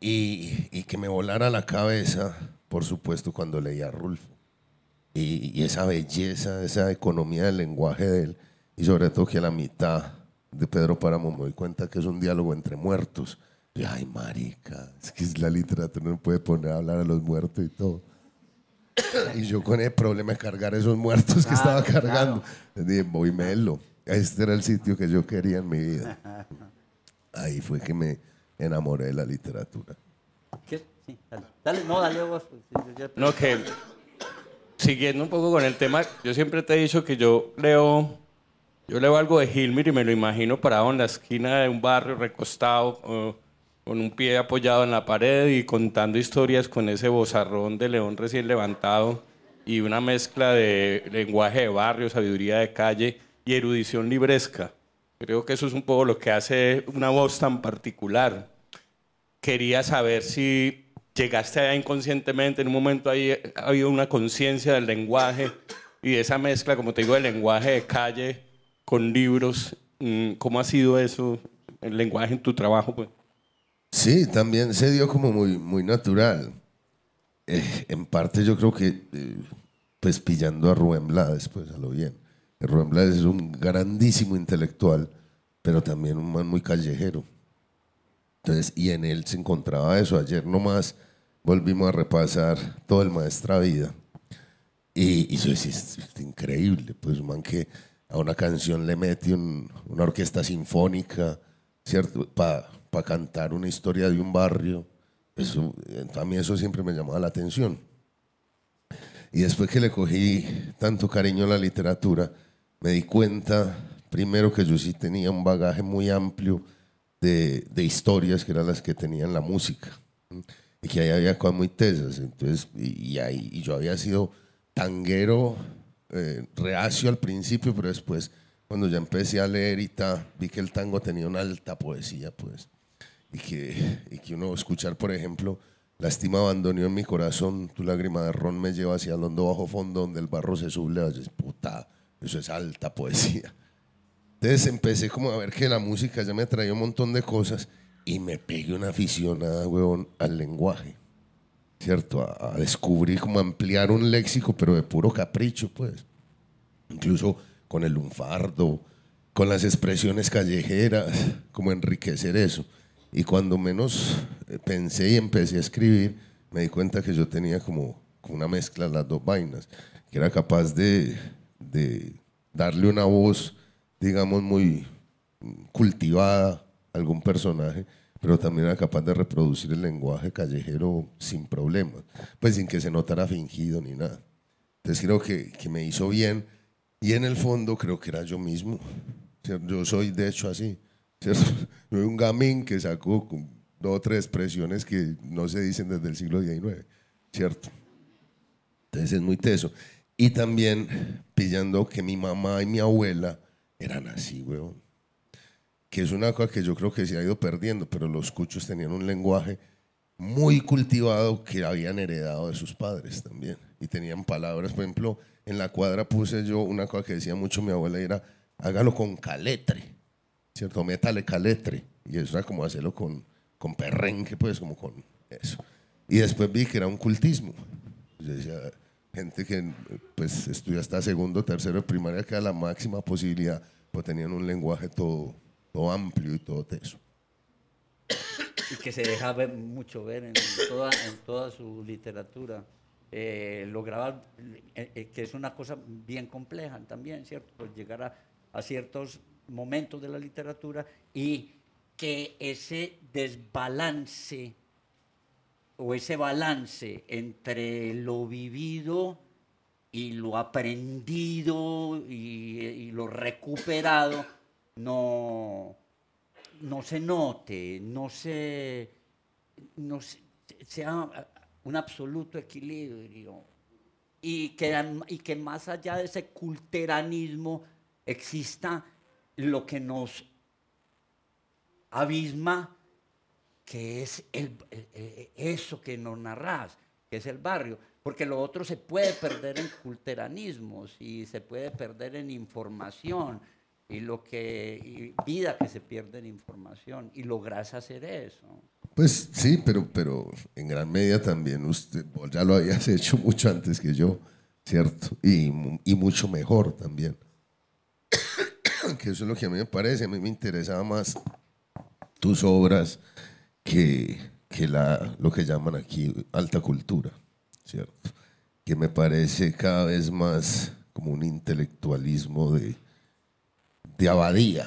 Y que me volara la cabeza, por supuesto, cuando leía a Rulfo. Y esa belleza, esa economía del lenguaje de él, y sobre todo que a la mitad de Pedro Páramo me doy cuenta que es un diálogo entre muertos. Y ay, marica, es que la literatura no puede poner a hablar a los muertos y todo. Y yo con el problema de cargar esos muertos que estaba cargando, dije, voy melo. Este era el sitio que yo quería en mi vida. Ahí fue que me enamoré de la literatura. ¿Qué? Sí, dale, no, dale vos. No, que siguiendo un poco con el tema, yo siempre te he dicho que yo leo algo de Hilmer y me lo imagino parado en la esquina de un barrio recostado, con un pie apoyado en la pared y contando historias con ese vozarrón de león recién levantado y una mezcla de lenguaje de barrio, sabiduría de calle y erudición libresca. Creo que eso es un poco lo que hace una voz tan particular. Quería saber si llegaste allá inconscientemente, en un momento ahí ha habido una conciencia del lenguaje y de esa mezcla, como te digo, del lenguaje de calle con libros. ¿Cómo ha sido eso, el lenguaje en tu trabajo, pues? Sí, también se dio como muy natural. En parte yo creo que, pues pillando a Rubén Blades, pues a lo bien. Rubén Blades es un grandísimo intelectual, pero también un man muy callejero. Entonces, y en él se encontraba eso. Ayer nomás volvimos a repasar todo el Maestra Vida. Y eso es increíble, pues un man que a una canción le mete una orquesta sinfónica, ¿cierto? Para cantar una historia de un barrio. Eso, a mí eso siempre me llamaba la atención. Y después que le cogí tanto cariño a la literatura, me di cuenta, primero, que yo sí tenía un bagaje muy amplio de historias que eran las que tenía en la música. Y que ahí había cosas muy tesas. Entonces, y yo había sido tanguero, reacio al principio, pero después, cuando ya empecé a leer y vi que el tango tenía una alta poesía, pues. Y que uno escuchar, por ejemplo, lástima abandonó en mi corazón, tu lágrima de ron me lleva hacia el hondo bajo fondo donde el barro se subleva. Yo, puta, eso es alta poesía. Entonces empecé como a ver que la música ya me traía un montón de cosas y me pegué una aficionada, huevón, al lenguaje, ¿cierto? A descubrir, como ampliar un léxico, pero de puro capricho, pues. Incluso con el lunfardo, con las expresiones callejeras, como enriquecer eso. Y cuando menos pensé y empecé a escribir, me di cuenta que yo tenía como una mezcla de las dos vainas, que era capaz de darle una voz, digamos, muy cultivada a algún personaje, pero también era capaz de reproducir el lenguaje callejero sin problemas, pues sin que se notara fingido ni nada. Entonces creo que me hizo bien y en el fondo creo que era yo mismo. Yo soy de hecho así, ¿cierto? Soy un gamín que sacó 2 o 3 expresiones que no se dicen desde el siglo XIX, ¿cierto? Entonces es muy teso. Y también pillando que mi mamá y mi abuela eran así, weón. Que es una cosa que yo creo que se ha ido perdiendo, pero los cuchos tenían un lenguaje muy cultivado que habían heredado de sus padres también. Y tenían palabras, por ejemplo, en la cuadra puse yo una cosa que decía mucho mi abuela, era hágalo con caletre, ¿cierto? Métale caletre. Y eso era como hacerlo con perrenque, pues, como con eso. Y después vi que era un cultismo. Yo decía, gente que pues estudia hasta segundo, tercero de primaria, que era la máxima posibilidad, pues tenían un lenguaje todo amplio y todo teso. Y que se deja mucho ver en toda su literatura. Lograba, que es una cosa bien compleja también, ¿cierto? Pues llegar a ciertos momentos de la literatura y que ese desbalance o ese balance entre lo vivido y lo aprendido y lo recuperado no se note, sea un absoluto equilibrio y que más allá de ese culteranismo exista lo que nos abisma, que es eso que nos narrás, que es el barrio, porque lo otro se puede perder en culteranismos y se puede perder en información y vida que se pierde en información, y lográs hacer eso. Pues sí, pero en gran medida también vos ya lo habías hecho mucho antes que yo, ¿cierto? Y mucho mejor también. Que eso es lo que a mí me parece. A mí me interesaba más tus obras que lo que llaman aquí alta cultura, ¿cierto? Que me parece cada vez más como un intelectualismo de abadía,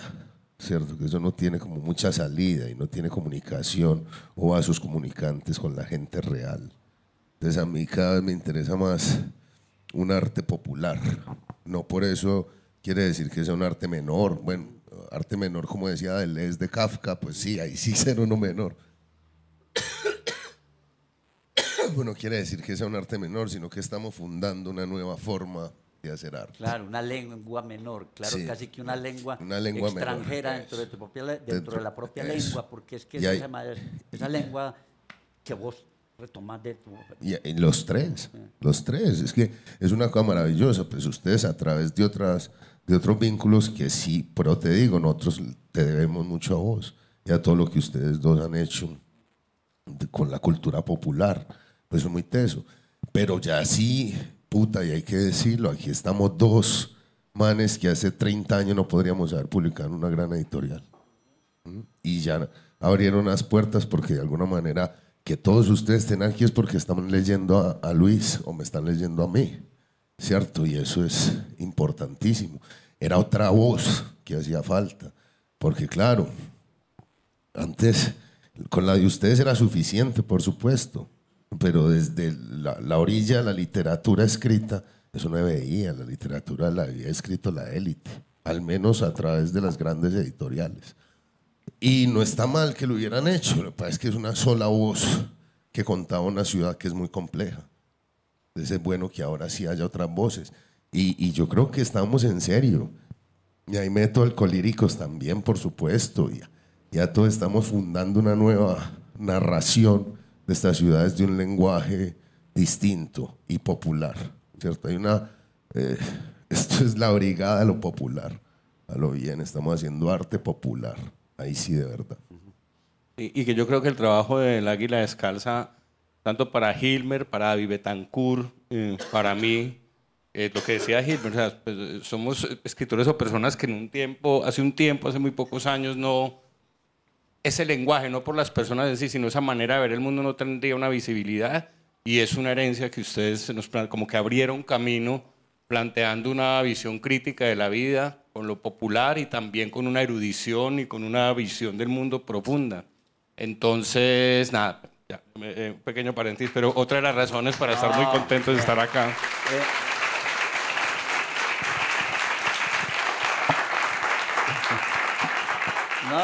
¿cierto? Que eso no tiene como mucha salida y no tiene comunicación o vasos comunicantes con la gente real. Entonces a mí cada vez me interesa más un arte popular. No por eso quiere decir que sea un arte menor. Bueno, arte menor, como decía Deleuze de Kafka, pues sí, ahí sí ser uno menor. Bueno, quiere decir que sea un arte menor, sino que estamos fundando una nueva forma de hacer arte. Claro, una lengua menor, claro, sí, casi que una lengua extranjera menor, dentro de la propia lengua, porque es que esa lengua que vos retomás de tu... Y los tres, es que es una cosa maravillosa, pues ustedes a través de otros vínculos que sí, pero te digo, nosotros te debemos mucho a vos y a todo lo que ustedes dos han hecho con la cultura popular, pues es muy teso, pero ya sí, puta, y hay que decirlo, aquí estamos dos manes que hace 30 años no podríamos haber publicado en una gran editorial. Y ya abrieron las puertas porque de alguna manera que todos ustedes estén aquí es porque están leyendo a Luis o me están leyendo a mí, ¿cierto? Y eso es importantísimo. Era otra voz que hacía falta, porque claro, antes con la de ustedes era suficiente, por supuesto, pero desde la orilla de la literatura escrita, eso no veía, la literatura la había escrito la élite, al menos a través de las grandes editoriales. Y no está mal que lo hubieran hecho, lo que pasa es que es una sola voz que contaba una ciudad que es muy compleja. Entonces es bueno que ahora sí haya otras voces. Y yo creo que estamos en serio. Y ahí meto Alcolíricos también, por supuesto. Ya todos estamos fundando una nueva narración de estas ciudades de un lenguaje distinto y popular, ¿cierto? Esto es la brigada de lo popular, a lo bien, estamos haciendo arte popular, ahí sí de verdad. Y que yo creo que el trabajo del Águila Descalza, tanto para Hilmer, para David Betancourt, para mí, lo que decía Hilmer, o sea, pues, somos escritores o personas que hace muy pocos años, no... Ese lenguaje, no por las personas en sí, sino esa manera de ver el mundo no tendría una visibilidad, y es una herencia que ustedes como que abrieron camino planteando una visión crítica de la vida con lo popular y también con una erudición y con una visión del mundo profunda. Entonces, nada, ya, un pequeño paréntesis, pero otra de las razones para estar muy contentos de estar acá. No,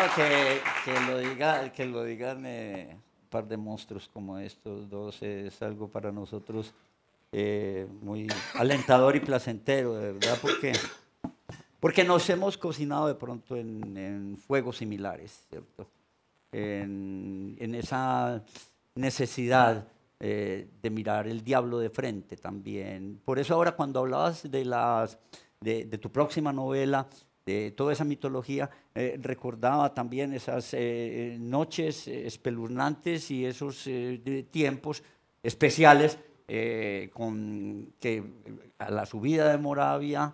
que lo digan un par de monstruos como estos dos es algo para nosotros muy alentador y placentero, de verdad, porque nos hemos cocinado de pronto en fuegos similares, ¿cierto? En esa necesidad de mirar el diablo de frente también. Por eso ahora cuando hablabas de tu próxima novela, de toda esa mitología, recordaba también esas noches espeluznantes y esos tiempos especiales con que a la subida de Moravia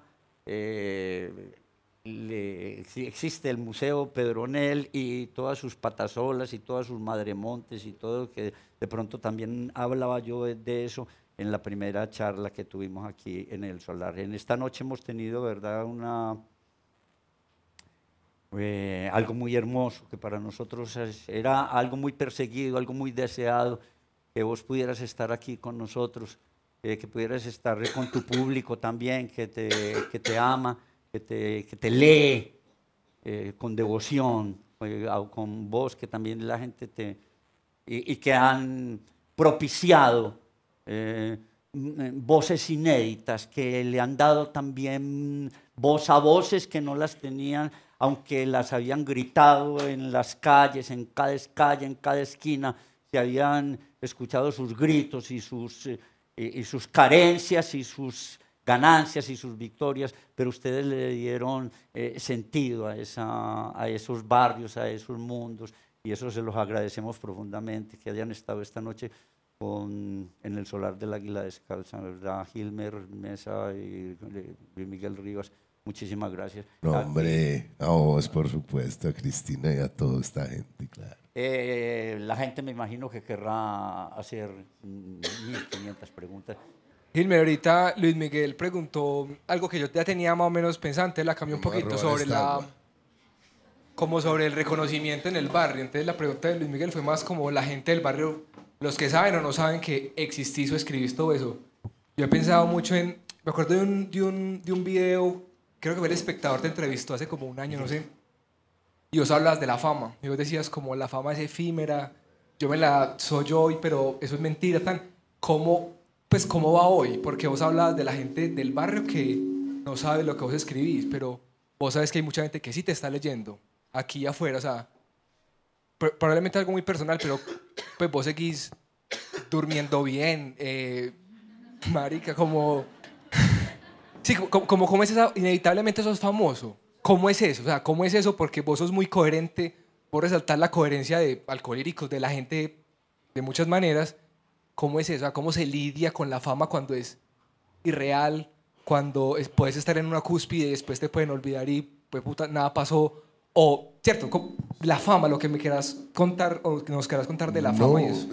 existe el Museo Pedronel y todas sus patasolas y todas sus madremontes y todo, que de pronto también hablaba yo de eso en la primera charla que tuvimos aquí en el Solar. En esta noche hemos tenido, ¿verdad?, algo muy hermoso, que para nosotros era algo muy perseguido, algo muy deseado, que vos pudieras estar aquí con nosotros, que pudieras estar con tu público también, que te ama, que te lee con devoción, con vos, que también la gente y que han propiciado voces inéditas, que le han dado también voz a voces que no las tenían, aunque las habían gritado en las calles, en cada calle, en cada esquina, se habían escuchado sus gritos y sus carencias y sus ganancias y sus victorias, pero ustedes le dieron sentido a esos barrios, a esos mundos, y eso se los agradecemos profundamente, que hayan estado esta noche en el Solar del Águila Descalza, ¿verdad? Hilmer Mesa y Luis Miguel Rivas, muchísimas gracias. No, hombre, a vos, por supuesto, a Cristina y a toda esta gente, claro. La gente me imagino que querrá hacer 1500 preguntas. Hilmer, ahorita Luis Miguel preguntó algo que yo ya tenía más o menos pensante, la cambié un poquito como sobre el reconocimiento en el barrio. Entonces la pregunta de Luis Miguel fue más como la gente del barrio, los que saben o no saben que existís o escribís todo eso. Yo he pensado mucho me acuerdo de un video, creo que fue El Espectador, te entrevistó hace como un año, no sé, y vos hablas de la fama, y vos decías como la fama es efímera, soy yo hoy, pero eso es mentira, ¿cómo va hoy? Porque vos hablas de la gente del barrio que no sabe lo que vos escribís, pero vos sabes que hay mucha gente que sí te está leyendo, aquí y afuera, o sea, probablemente algo muy personal, pero pues vos seguís durmiendo bien, marica, como... Sí, como es esa, inevitablemente sos famoso. ¿Cómo es eso? O sea, ¿cómo es eso? Porque vos sos muy coherente, vos resaltar la coherencia de Alcohólicos, de la gente de muchas maneras. ¿Cómo es eso? O sea, ¿cómo se lidia con la fama cuando es irreal, cuando puedes estar en una cúspide y después te pueden olvidar y pues puta, nada pasó? O, ¿cierto? La fama, lo que me quieras contar o que nos quieras contar de la fama y eso.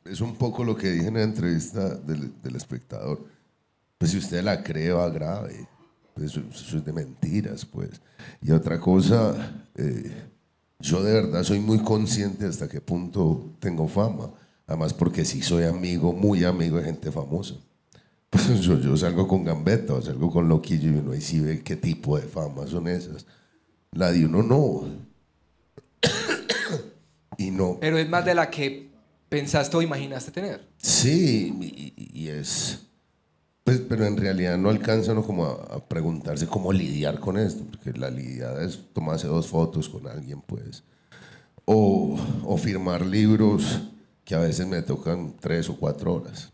Es un poco lo que dije en la entrevista del Espectador. Pues si usted la cree, va grave. Pues eso es de mentiras, pues. Y otra cosa, yo de verdad soy muy consciente hasta qué punto tengo fama. Además porque sí soy amigo, muy amigo de gente famosa. Pues yo salgo con Gambetta o salgo con Loquillo y uno ahí sí ve qué tipo de fama son esas. La de uno no. Y no. Pero es más de la que pensaste o imaginaste tener. Sí, y es... Pues, pero en realidad no alcanza uno como a preguntarse cómo lidiar con esto, porque la lidiada es tomarse 2 fotos con alguien, pues. O firmar libros que a veces me tocan 3 o 4 horas.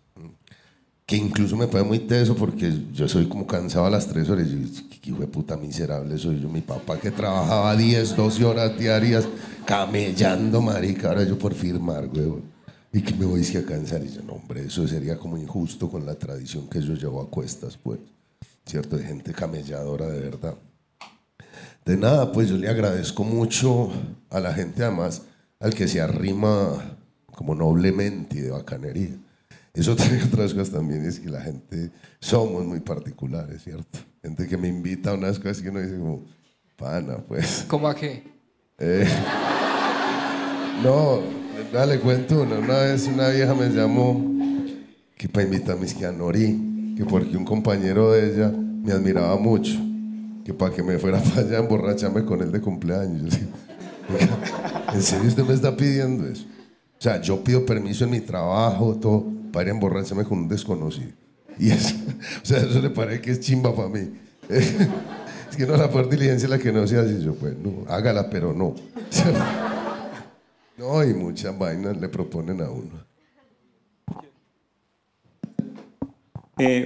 Que incluso me pone muy teso porque yo soy como cansado a las 3 horas. Y yo, qué hijo de puta miserable soy yo. Mi papá que trabajaba 10, 12 horas diarias camellando, marica. Ahora yo por firmar, huevón. Y que me voy a cansar. Y yo, no, hombre, eso sería como injusto con la tradición que yo llevo a cuestas, pues. ¿Cierto? De gente camelladora de verdad. De nada, pues yo le agradezco mucho a la gente, además, al que se arrima como noblemente y de bacanería. Eso tiene otras cosas también, es que la gente somos muy particulares, ¿cierto? Gente que me invita a unas cosas que uno dice como, pana, pues. ¿Cómo a qué? No, dale cuento una vez una vieja me llamó que para invitarme a Nori, que porque un compañero de ella me admiraba mucho, que para que me fuera para allá a emborracharme con él de cumpleaños. Yo decía, ¿en serio usted me está pidiendo eso? O sea, yo pido permiso en mi trabajo, todo, para ir a emborracharme con un desconocido. Y eso, o sea, eso le parece que es chimba para mí. Es que no, la peor diligencia es la que no se hace. Yo, pues, no, hágala, pero no. No, y muchas vainas le proponen a uno.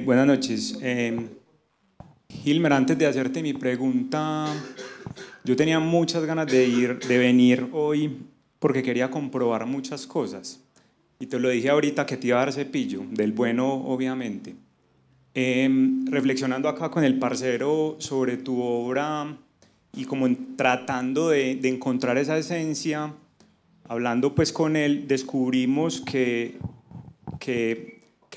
Buenas noches. Hilmer, antes de hacerte mi pregunta, yo tenía muchas ganas de venir hoy porque quería comprobar muchas cosas. y te lo dije ahorita que te iba a dar cepillo, del bueno obviamente. Reflexionando acá con el parcero sobre tu obra y como tratando de encontrar esa esencia, hablando pues con él, descubrimos que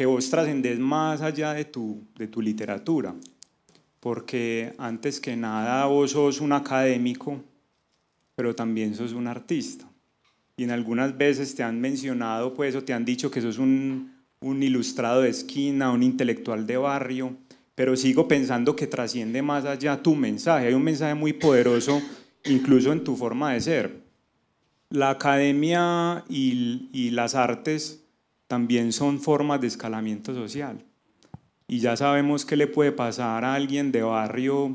vos trascendés más allá de tu literatura, porque antes que nada vos sos un académico, pero también sos un artista. Y en algunas veces te han mencionado pues, o te han dicho que sos un ilustrado de esquina, un intelectual de barrio, pero sigo pensando que trasciende más allá tu mensaje. Hay un mensaje muy poderoso incluso en tu forma de ser. La academia y las artes también son formas de escalamiento social. Y ya sabemos qué le puede pasar a alguien de barrio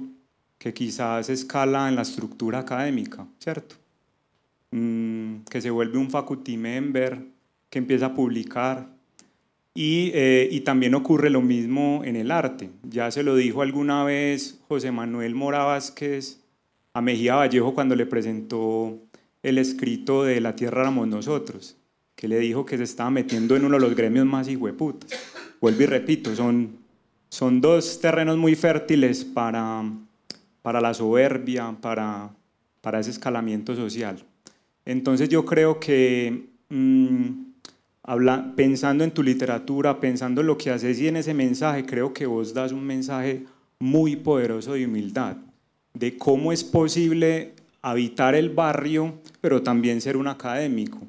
que quizás escala en la estructura académica, ¿cierto? Que se vuelve un faculty member, que empieza a publicar. Y también ocurre lo mismo en el arte. Ya se lo dijo alguna vez José Manuel Mora Vázquez a Mejía Vallejo cuando le presentó el escrito de La tierra éramos nosotros, que le dijo que se estaba metiendo en uno de los gremios más hijueputas. Vuelvo y repito, son dos terrenos muy fértiles para la soberbia, para ese escalamiento social. Entonces yo creo que pensando en tu literatura, pensando en lo que haces y en ese mensaje, creo que vos das un mensaje muy poderoso de humildad, de cómo es posible habitar el barrio, pero también ser un académico.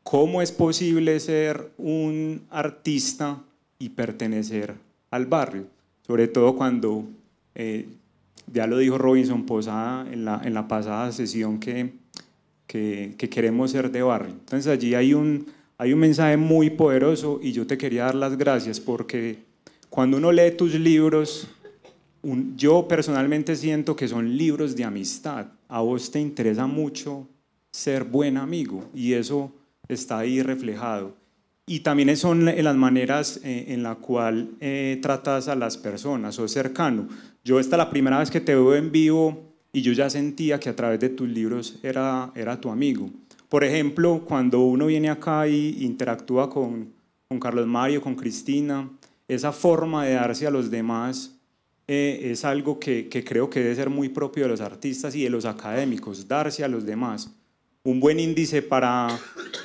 ¿Cómo es posible ser un artista y pertenecer al barrio? Sobre todo cuando, ya lo dijo Robinson Posada en la pasada sesión, que queremos ser de barrio. Entonces allí hay un mensaje muy poderoso y yo te quería dar las gracias porque cuando uno lee tus libros, yo personalmente siento que son libros de amistad. A vos te interesa mucho ser buen amigo y eso está ahí reflejado. Y también son en las maneras en la cual tratas a las personas, sos cercano. Yo esta es la primera vez que te veo en vivo y yo ya sentía que a través de tus libros era tu amigo. Por ejemplo, cuando uno viene acá y interactúa con Carlos Mario, con Cristina, esa forma de darse a los demás es algo que creo que debe ser muy propio de los artistas y de los académicos, darse a los demás. Un buen índice para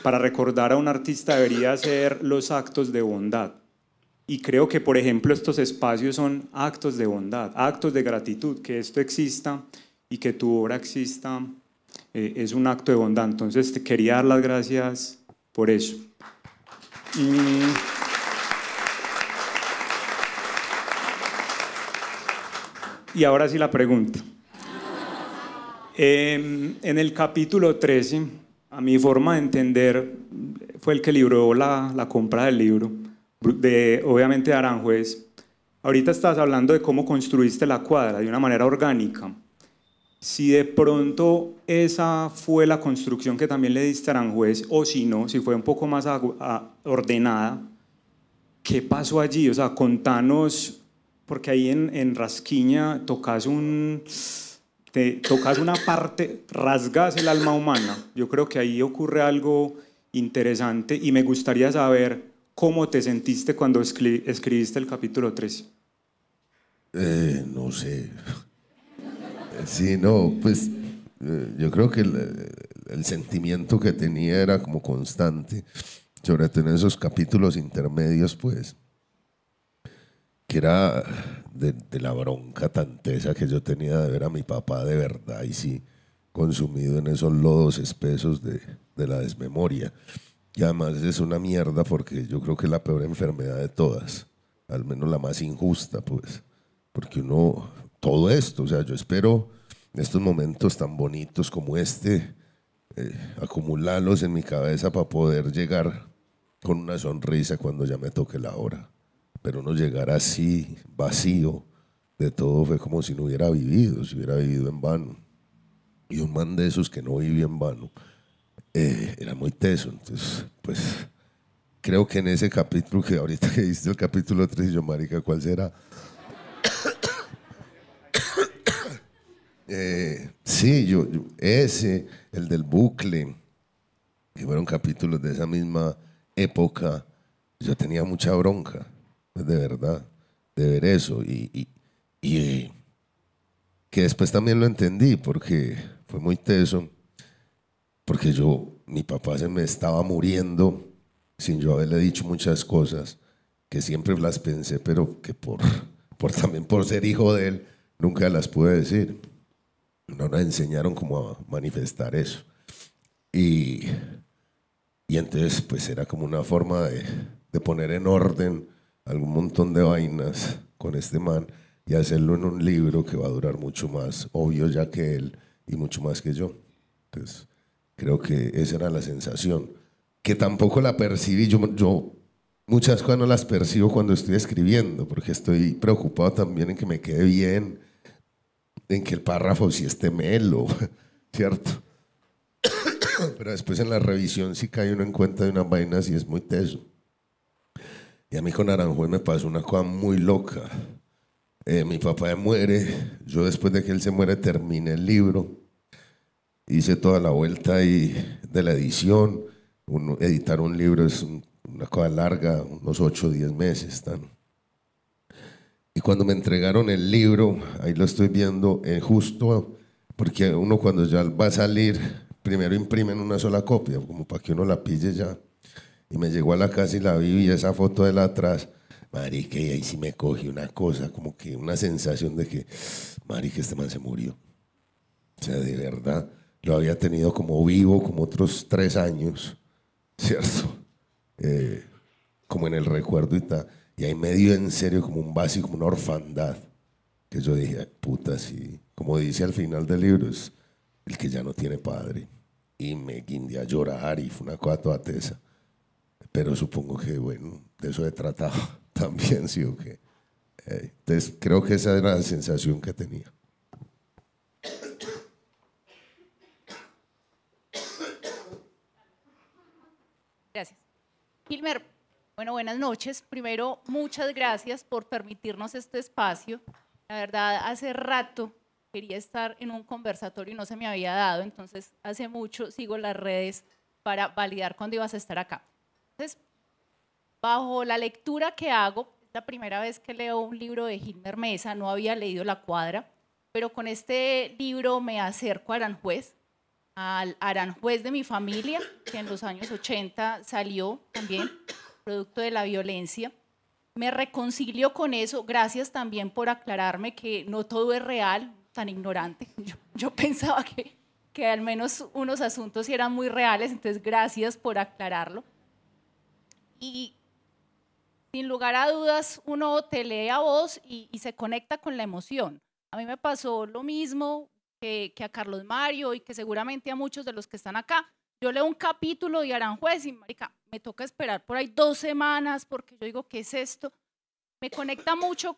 recordar a un artista debería ser los actos de bondad. Y creo que, por ejemplo, estos espacios son actos de bondad, actos de gratitud. Que esto exista y que tu obra exista es un acto de bondad. Entonces te quería dar las gracias por eso. Y ahora sí la pregunta. En el capítulo 13, a mi forma de entender, fue el que libró la compra del libro, obviamente de Aranjuez. Ahorita estás hablando de cómo construiste la cuadra de una manera orgánica. Si de pronto esa fue la construcción que también le diste a Aranjuez, o si no, si fue un poco más ordenada, ¿qué pasó allí? O sea, contanos, porque ahí en Rasquiña tocas una parte, rasgas el alma humana. Yo creo que ahí ocurre algo interesante y me gustaría saber cómo te sentiste cuando escribiste el capítulo 13. No sé. Sí, no, pues yo creo que el sentimiento que tenía era como constante, sobre todo en esos capítulos intermedios, pues, que era de la bronca tan tesa que yo tenía de ver a mi papá de verdad y sí, consumido en esos lodos espesos de la desmemoria. Y además es una mierda porque yo creo que es la peor enfermedad de todas, al menos la más injusta, pues, porque uno, todo esto, o sea, yo espero estos momentos tan bonitos como este, acumularlos en mi cabeza para poder llegar con una sonrisa cuando ya me toque la hora. Pero no llegar así, vacío de todo, fue como si no hubiera vivido, si hubiera vivido en vano. Y un man de esos que no vivió en vano era muy teso. Entonces, pues, creo que en ese capítulo, que ahorita que diste el capítulo 3, yo, marica, ¿cuál será? Sí, ese, el del bucle, que fueron capítulos de esa misma época yo tenía mucha bronca, de verdad, de ver eso. Y que después también lo entendí porque fue muy teso, porque mi papá se me estaba muriendo sin yo haberle dicho muchas cosas que siempre las pensé, pero que también por ser hijo de él nunca las pude decir. No nos enseñaron cómo a manifestar eso. Y entonces pues era como una forma de poner en orden algún montón de vainas con este man y hacerlo en un libro que va a durar mucho más, obvio ya que él y mucho más que yo. Entonces creo que esa era la sensación, que tampoco la percibí. Yo muchas cosas no las percibo cuando estoy escribiendo, porque estoy preocupado también en que me quede bien, en que el párrafo sí esté melo, ¿cierto? Pero después en la revisión sí cae uno en cuenta de unas vainas y es muy teso. Y a mí con Aranjuez me pasó una cosa muy loca. Mi papá muere, yo después de que él se muere terminé el libro, hice toda la vuelta ahí de la edición. Editar un libro es una cosa larga, unos 8 o 10 meses. Y cuando me entregaron el libro, ahí lo estoy viendo, justo porque uno cuando ya va a salir, primero imprimen una sola copia, como para que uno la pille ya. Y me llegó a la casa y la vi, y esa foto de la atrás, marica, y ahí sí me cogí una cosa, como que una sensación de que, marica, este man se murió. O sea, de verdad, lo había tenido como vivo, como otros 3 años, ¿cierto? Como en el recuerdo y tal. Y ahí me dio en serio como un vacío, como una orfandad, que yo dije, puta, sí, como dice al final del libro, es el que ya no tiene padre. Y me guindé a llorar y fue una cosa toda tesa. Pero supongo que, bueno, de eso he tratado también, sí o qué. Entonces, creo que esa era la sensación que tenía. Gracias. Hilmer, bueno, buenas noches. Primero, muchas gracias por permitirnos este espacio. La verdad, hace rato quería estar en un conversatorio y no se me había dado, entonces hace mucho sigo las redes para validar cuándo ibas a estar acá. Entonces, bajo la lectura que hago, es la primera vez que leo un libro de Hilmer Mesa, no había leído La Cuadra, pero con este libro me acerco a Aranjuez, al Aranjuez de mi familia, que en los años 80 salió también, producto de la violencia. Me reconcilio con eso, gracias también por aclararme que no todo es real, tan ignorante. Yo pensaba que al menos unos asuntos sí eran muy reales, entonces gracias por aclararlo. Y sin lugar a dudas, uno te lee a vos y se conecta con la emoción. A mí me pasó lo mismo que a Carlos Mario y que seguramente a muchos de los que están acá. Yo leo un capítulo de Aranjuez y, marica, me toca esperar por ahí 2 semanas porque yo digo, ¿qué es esto? Me conecta mucho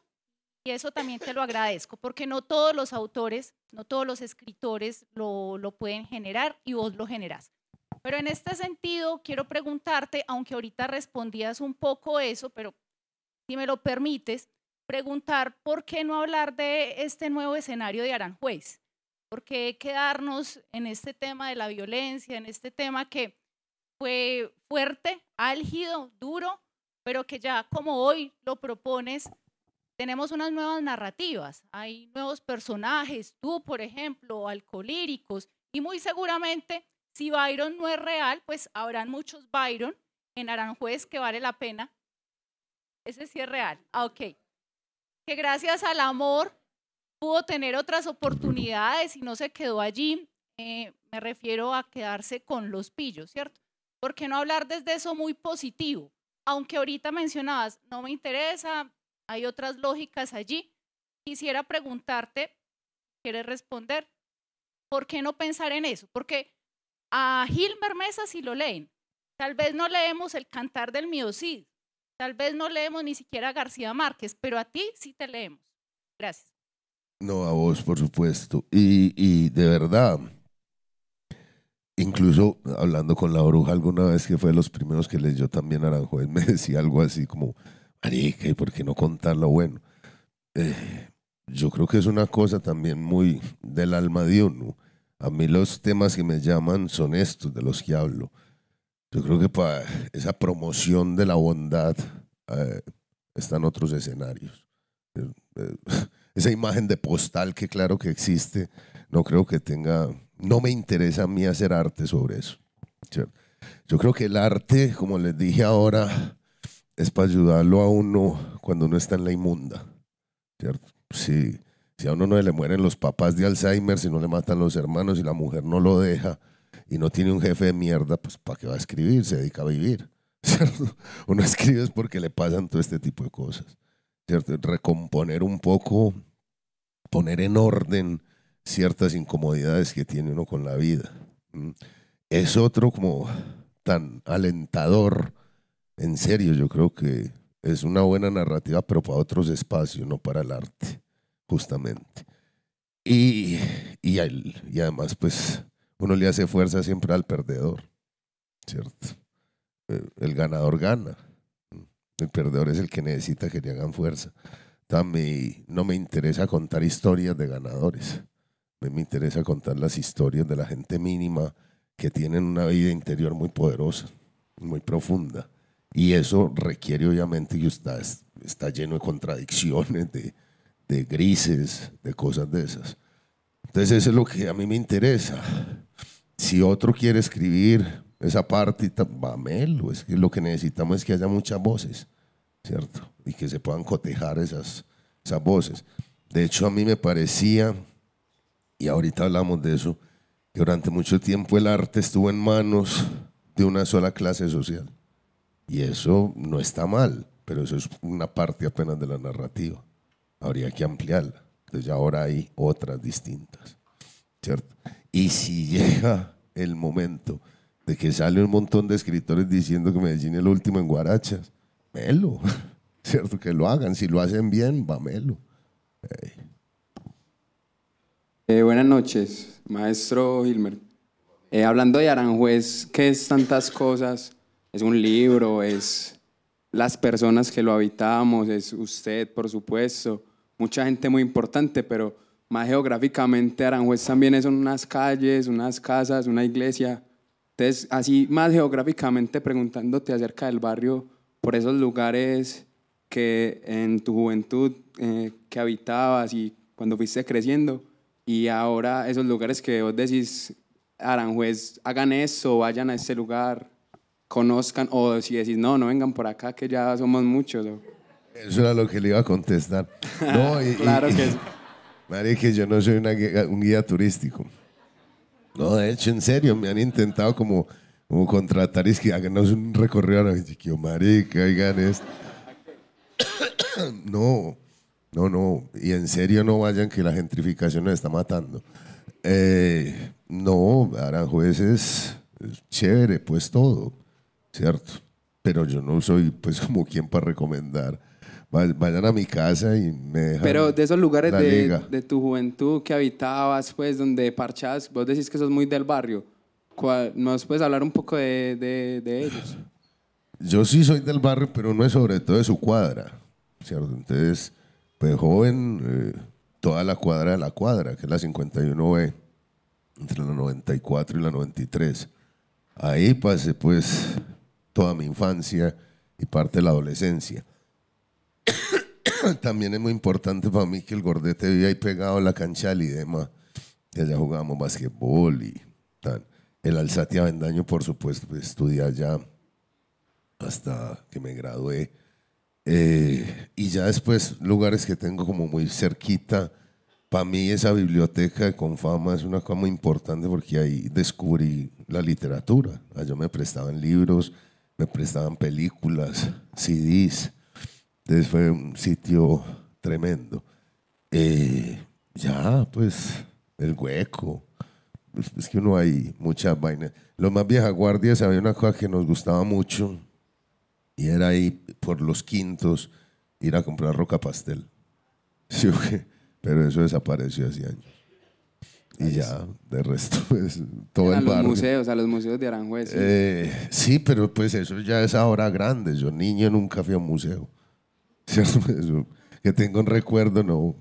y eso también te lo agradezco, porque no todos los autores, no todos los escritores lo pueden generar y vos lo generás. Pero en este sentido, quiero preguntarte, aunque ahorita respondías un poco eso, pero si me lo permites, preguntar por qué no hablar de este nuevo escenario de Aranjuez. ¿Por qué quedarnos en este tema de la violencia, en este tema que fue fuerte, álgido, duro, pero que ya como hoy lo propones, tenemos unas nuevas narrativas, hay nuevos personajes, tú por ejemplo, alcolíricos, y muy seguramente si Byron no es real, pues habrán muchos Byron en Aranjuez que vale la pena. Ese sí es real. Ok. Que gracias al amor pudo tener otras oportunidades y no se quedó allí. Me refiero a quedarse con los pillos, ¿cierto? ¿Por qué no hablar desde eso muy positivo? Aunque ahorita mencionabas, no me interesa, hay otras lógicas allí. Quisiera preguntarte, ¿quieres responder? ¿Por qué no pensar en eso? Porque a Hilmer Mesa sí lo leen. Tal vez no leemos El Cantar del Mío Cid, tal vez no leemos ni siquiera a García Márquez, pero a ti sí te leemos. Gracias. No, a vos, por supuesto. Y de verdad, incluso hablando con la bruja alguna vez, que fue de los primeros que leyó también Aranjuez, me decía algo así como, marica, ¿y por qué no contar lo bueno? Yo creo que es una cosa también muy del alma de uno. A mí los temas que me llaman son estos de los que hablo. Yo creo que para esa promoción de la bondad están otros escenarios. Esa imagen de postal que claro que existe, no creo que tenga, no me interesa a mí hacer arte sobre eso, ¿cierto? Yo creo que el arte, como les dije ahora, es para ayudarlo a uno cuando uno está en la inmunda, ¿cierto? Si a uno no le mueren los papás de Alzheimer, si no le matan los hermanos, si la mujer no lo deja y no tiene un jefe de mierda, pues ¿para qué va a escribir? Se dedica a vivir, ¿cierto? Uno escribe es porque le pasan todo este tipo de cosas, ¿cierto? Recomponer un poco, poner en orden ciertas incomodidades que tiene uno con la vida. Es otro como tan alentador. En serio, yo creo que es una buena narrativa, pero para otros espacios, no para el arte, justamente. Y además, pues, uno le hace fuerza siempre al perdedor, ¿cierto? El ganador gana. El perdedor es el que necesita que le hagan fuerza. Entonces, no me interesa contar historias de ganadores. Me interesa contar las historias de la gente mínima que tienen una vida interior muy poderosa, muy profunda. Y eso requiere obviamente que usted está lleno de contradicciones, de grises, de cosas de esas. Entonces eso es lo que a mí me interesa. Si otro quiere escribir esa parte, vámelo. Es que lo que necesitamos es que haya muchas voces, ¿cierto? Y que se puedan cotejar esas voces. De hecho, a mí me parecía, y ahorita hablamos de eso, que durante mucho tiempo el arte estuvo en manos de una sola clase social. Y eso no está mal, pero eso es una parte apenas de la narrativa. Habría que ampliarla. Entonces ya ahora hay otras distintas, ¿cierto? Y si llega el momento de que sale un montón de escritores diciendo que Medellín es lo último en guarachas, melo, ¿cierto? Que lo hagan. Si lo hacen bien, va melo. Buenas noches, maestro Hilmer. Hablando de Aranjuez, ¿qué es tantas cosas? ¿Es un libro? ¿Es las personas que lo habitamos? ¿Es usted, por supuesto? Mucha gente muy importante, pero más geográficamente Aranjuez también son unas calles, unas casas, una iglesia. Entonces, así más geográficamente preguntándote acerca del barrio, por esos lugares que en tu juventud que habitabas y cuando fuiste creciendo, y ahora esos lugares que vos decís, Aranjuez, hagan eso, vayan a este lugar, conozcan, o si decís, no vengan por acá que ya somos muchos. ¿No? Eso era lo que le iba a contestar. No, claro que sí. Marica, yo no soy un guía turístico. No, de hecho, en serio, me han intentado como contratar y es que háganos un recorrido. Y marica, oigan esto. No. Y en serio no vayan que la gentrificación nos está matando. No, Aranjuez es chévere, pues todo, ¿cierto? Pero yo no soy pues como quien para recomendar. Vayan a mi casa y me dejan. Pero de esos lugares de tu juventud que habitabas, pues donde parchabas, vos decís que sos muy del barrio. ¿Nos puedes hablar un poco de ellos? Yo sí soy del barrio, pero no es sobre todo de su cuadra, ¿cierto? Entonces, pues joven, toda la cuadra de la cuadra, que es la 51B, entre la 94 y la 93. Ahí pasé pues toda mi infancia y parte de la adolescencia. También es muy importante para mí que el Gordete vive ahí pegado a la cancha del IDEMA, que allá jugábamos basquetbol y tal. El Alzate Avendaño, por supuesto, pues, estudié allá hasta que me gradué. Y ya después lugares que tengo como muy cerquita. Para mí esa biblioteca de Confama es una cosa muy importante porque ahí descubrí la literatura. Allá me prestaban libros, me prestaban películas, CDs. Entonces fue un sitio tremendo. Ya, pues, el Hueco. Es que uno hay muchas vainas. Los más viejas guardias, había una cosa que nos gustaba mucho y era ahí por los Quintos ir a comprar roca pastel. Sí, pero eso desapareció hace años. Y ya, de resto, pues, todo el barrio. A los museos de Aranjuez. ¿Sí? Sí, pero pues eso ya es ahora grande. Yo niño nunca fui a un museo. ¿Cierto? Eso, que tengo un recuerdo, no,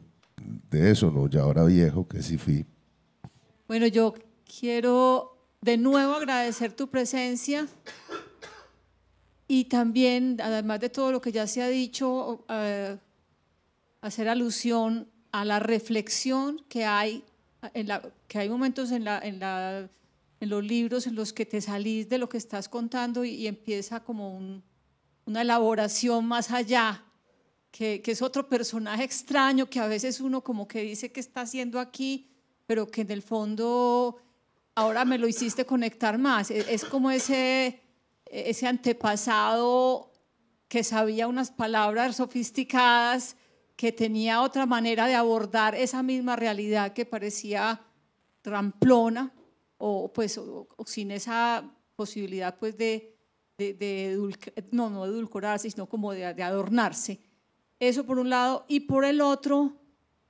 de eso, no, ya ahora viejo que sí fui. Bueno, yo quiero de nuevo agradecer tu presencia Y también, además de todo lo que ya se ha dicho, hacer alusión a la reflexión que hay, que hay momentos en los libros en los que te salís de lo que estás contando y empieza como una elaboración más allá, que es otro personaje extraño que a veces uno como que dice que está haciendo aquí, pero que en el fondo ahora me lo hiciste conectar más. Es como ese antepasado que sabía unas palabras sofisticadas, que tenía otra manera de abordar esa misma realidad que parecía ramplona o sin esa posibilidad pues no edulcorarse, sino como de adornarse. Eso por un lado, y por el otro,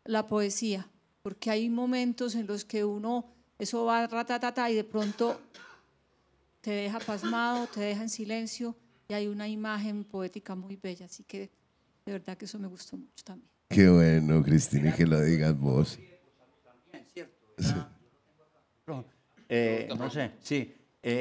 la poesía, porque hay momentos en los que uno, eso va ratatata y de pronto te deja pasmado, te deja en silencio y hay una imagen poética muy bella, así que de verdad que eso me gustó mucho también. Qué bueno, Cristina, que lo digas vos. Sí. No sé, sí.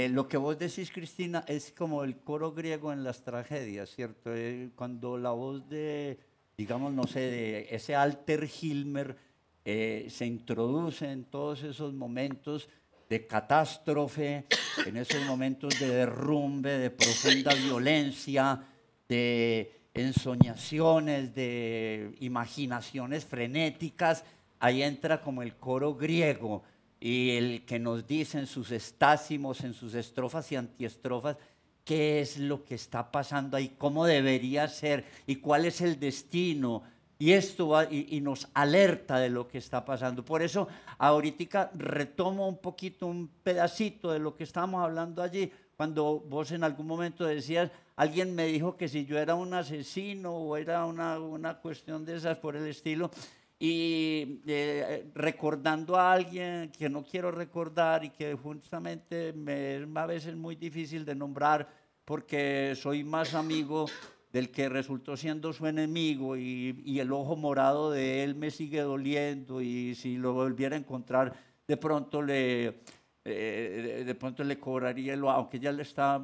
Lo que vos decís, Cristina, es como el coro griego en las tragedias, ¿cierto? Cuando la voz de, digamos, no sé, de ese alter Hilmer se introduce en todos esos momentos de catástrofe, en esos momentos de derrumbe, de profunda violencia, de ensoñaciones, de imaginaciones frenéticas, ahí entra como el coro griego y el que nos dice en sus estásimos, en sus estrofas y antiestrofas, qué es lo que está pasando ahí, cómo debería ser y cuál es el destino. Y esto va y nos alerta de lo que está pasando. Por eso ahorita retomo un poquito, un pedacito de lo que estábamos hablando allí, cuando vos en algún momento decías, alguien me dijo que si yo era un asesino o era una cuestión de esas por el estilo, y recordando a alguien que no quiero recordar y que justamente me es a veces muy difícil de nombrar porque soy más amigo del que resultó siendo su enemigo y el ojo morado de él me sigue doliendo y si lo volviera a encontrar de pronto le cobraría, aunque ya está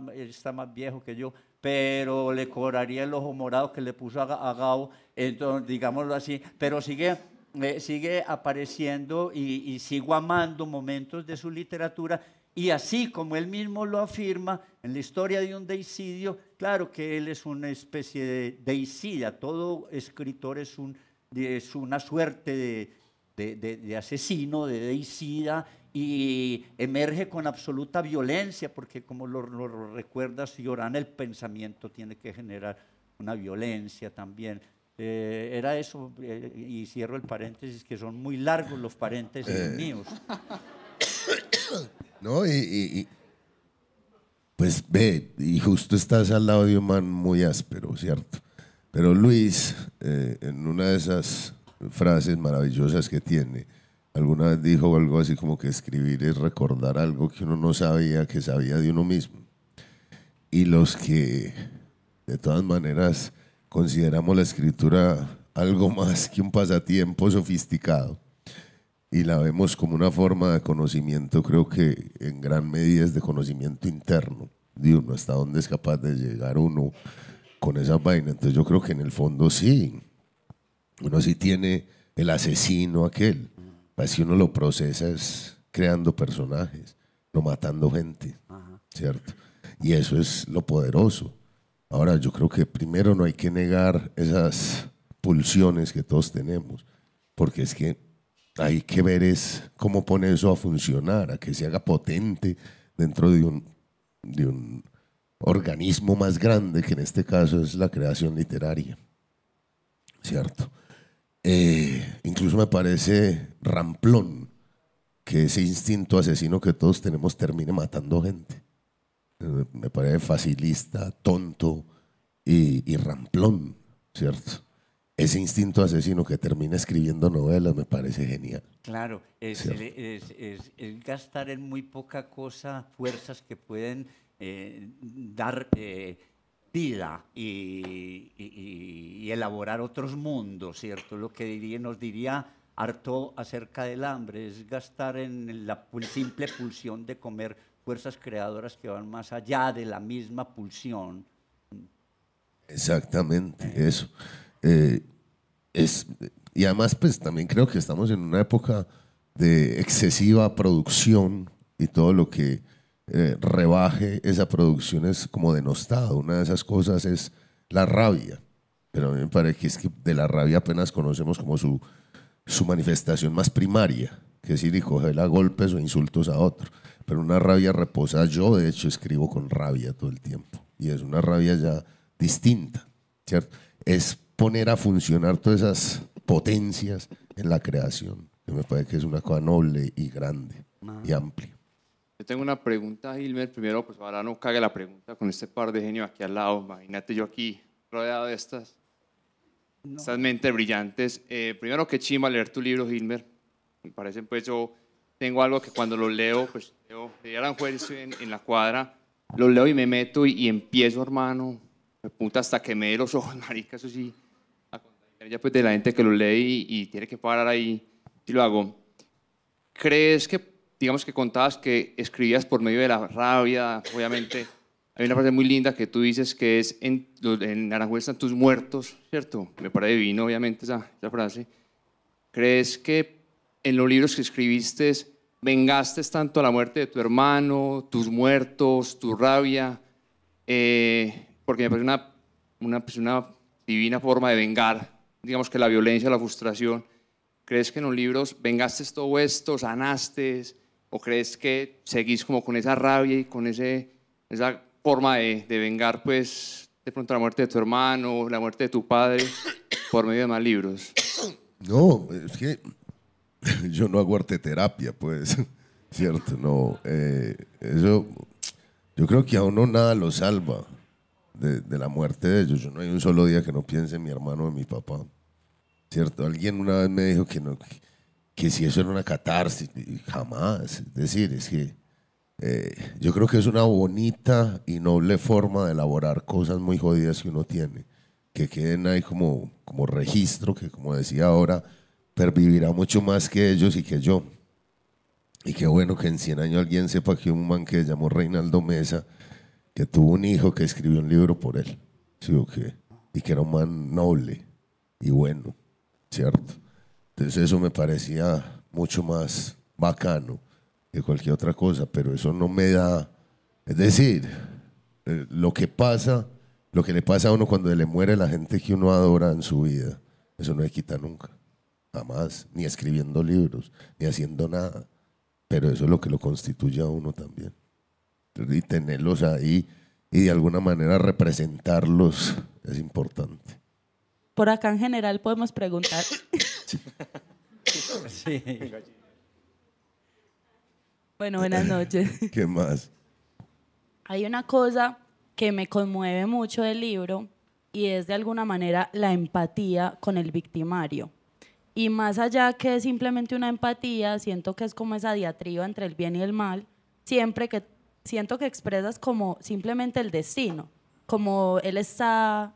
más viejo que yo, pero le cobraría el ojo morado que le puso a Gao, entonces, digámoslo así, pero sigue apareciendo y sigo amando momentos de su literatura. Y así como él mismo lo afirma en la historia de un deicidio, claro que él es una especie de deicida, todo escritor es una suerte de asesino, de deicida, y emerge con absoluta violencia, porque como lo recuerdas, Llorán, el pensamiento tiene que generar una violencia también. Era eso, y cierro el paréntesis, que son muy largos los paréntesis míos. No, pues ve, y justo estás al lado de un man muy áspero, ¿cierto? Pero Luis, en una de esas frases maravillosas que tiene, alguna vez dijo algo así como que escribir es recordar algo que uno no sabía que sabía de uno mismo. Y los que, de todas maneras, consideramos la escritura algo más que un pasatiempo sofisticado, y la vemos como una forma de conocimiento, creo que en gran medida es de conocimiento interno de uno, hasta dónde es capaz de llegar uno con esa vaina. Entonces yo creo que en el fondo sí, uno sí tiene el asesino aquel, así uno lo procesa es creando personajes, no matando gente, ¿cierto? Y eso es lo poderoso. Ahora yo creo que primero no hay que negar esas pulsiones que todos tenemos, porque es que hay que ver es cómo pone eso a funcionar, a que se haga potente dentro de un organismo más grande, que en este caso es la creación literaria, ¿cierto? Incluso me parece ramplón que ese instinto asesino que todos tenemos termine matando gente. Me parece facilista, tonto y ramplón, ¿cierto? Ese instinto asesino que termina escribiendo novelas me parece genial. Claro, es gastar en muy poca cosa fuerzas que pueden dar vida y elaborar otros mundos, ¿cierto? Lo que nos diría Artaud acerca del hambre es gastar en la simple pulsión de comer fuerzas creadoras que van más allá de la misma pulsión Exactamente, eso. Es, y además, pues también creo que estamos en una época de excesiva producción y todo lo que rebaje esa producción es como denostado. Una de esas cosas es la rabia, pero a mí me parece que es que de la rabia apenas conocemos como su manifestación más primaria, que es ir y coger a golpes o insultos a otro. Pero una rabia reposada, yo de hecho escribo con rabia todo el tiempo y es una rabia ya distinta, ¿cierto? Es poner a funcionar todas esas potencias en la creación, que me parece que es una cosa noble y grande y amplia. Yo tengo una pregunta, Hilmer. Primero, pues ahora no cague la pregunta con este par de genios aquí al lado. Imagínate yo aquí rodeado de estas mentes brillantes. Primero, qué chimba leer tu libro, Hilmer. Me parece, pues yo tengo algo que cuando lo leo, pues leo de Aranjuez, estoy en la cuadra, lo leo y me meto y empiezo, hermano, me punta hasta que me dé los ojos, marica, eso sí, a contar ya pues de la gente que lo lee y tiene que parar ahí y lo hago. ¿Crees que, digamos que contabas que escribías por medio de la rabia? Obviamente hay una frase muy linda que tú dices que es en Aranjuez están tus muertos, ¿cierto? Me parece divino, obviamente, esa frase. ¿Crees que en los libros que escribiste vengaste tanto a la muerte de tu hermano, tus muertos, tu rabia? Porque me parece una divina forma de vengar, digamos que la violencia, la frustración. ¿Crees que en los libros vengaste todo esto, sanaste? ¿O crees que seguís como con esa rabia y con esa forma de vengar, pues, de pronto la muerte de tu hermano, la muerte de tu padre, por medio de más libros? No, es que yo no hago arteterapia, pues, ¿cierto? No, eso, yo creo que a uno nada lo salva de la muerte de ellos. Yo no hay un solo día que no piense en mi hermano o en mi papá, ¿cierto? Alguien una vez me dijo que si eso era una catarsis, jamás. Es decir, es que yo creo que es una bonita y noble forma de elaborar cosas muy jodidas que uno tiene, que queden ahí como registro, que como decía ahora, pervivirá mucho más que ellos y que yo. Y qué bueno que en 100 años alguien sepa que un man que se llamó Reinaldo Mesa, que tuvo un hijo que escribió un libro por él, ¿sí o qué? Y que era un man noble y bueno, ¿cierto? Entonces eso me parecía mucho más bacano que cualquier otra cosa, pero eso no me da... Es decir, lo que le pasa a uno cuando le muere la gente que uno adora en su vida, eso no se quita nunca, jamás, ni escribiendo libros, ni haciendo nada, pero eso es lo que lo constituye a uno también. Y tenerlos ahí y de alguna manera representarlos es importante. Por acá en general podemos preguntar. Sí. Bueno, buenas noches. ¿Qué más? Hay una cosa que me conmueve mucho del libro y es de alguna manera la empatía con el victimario. Y más allá que simplemente una empatía, siento que es como esa diatriba entre el bien y el mal, siento que expresas como simplemente el destino, como él está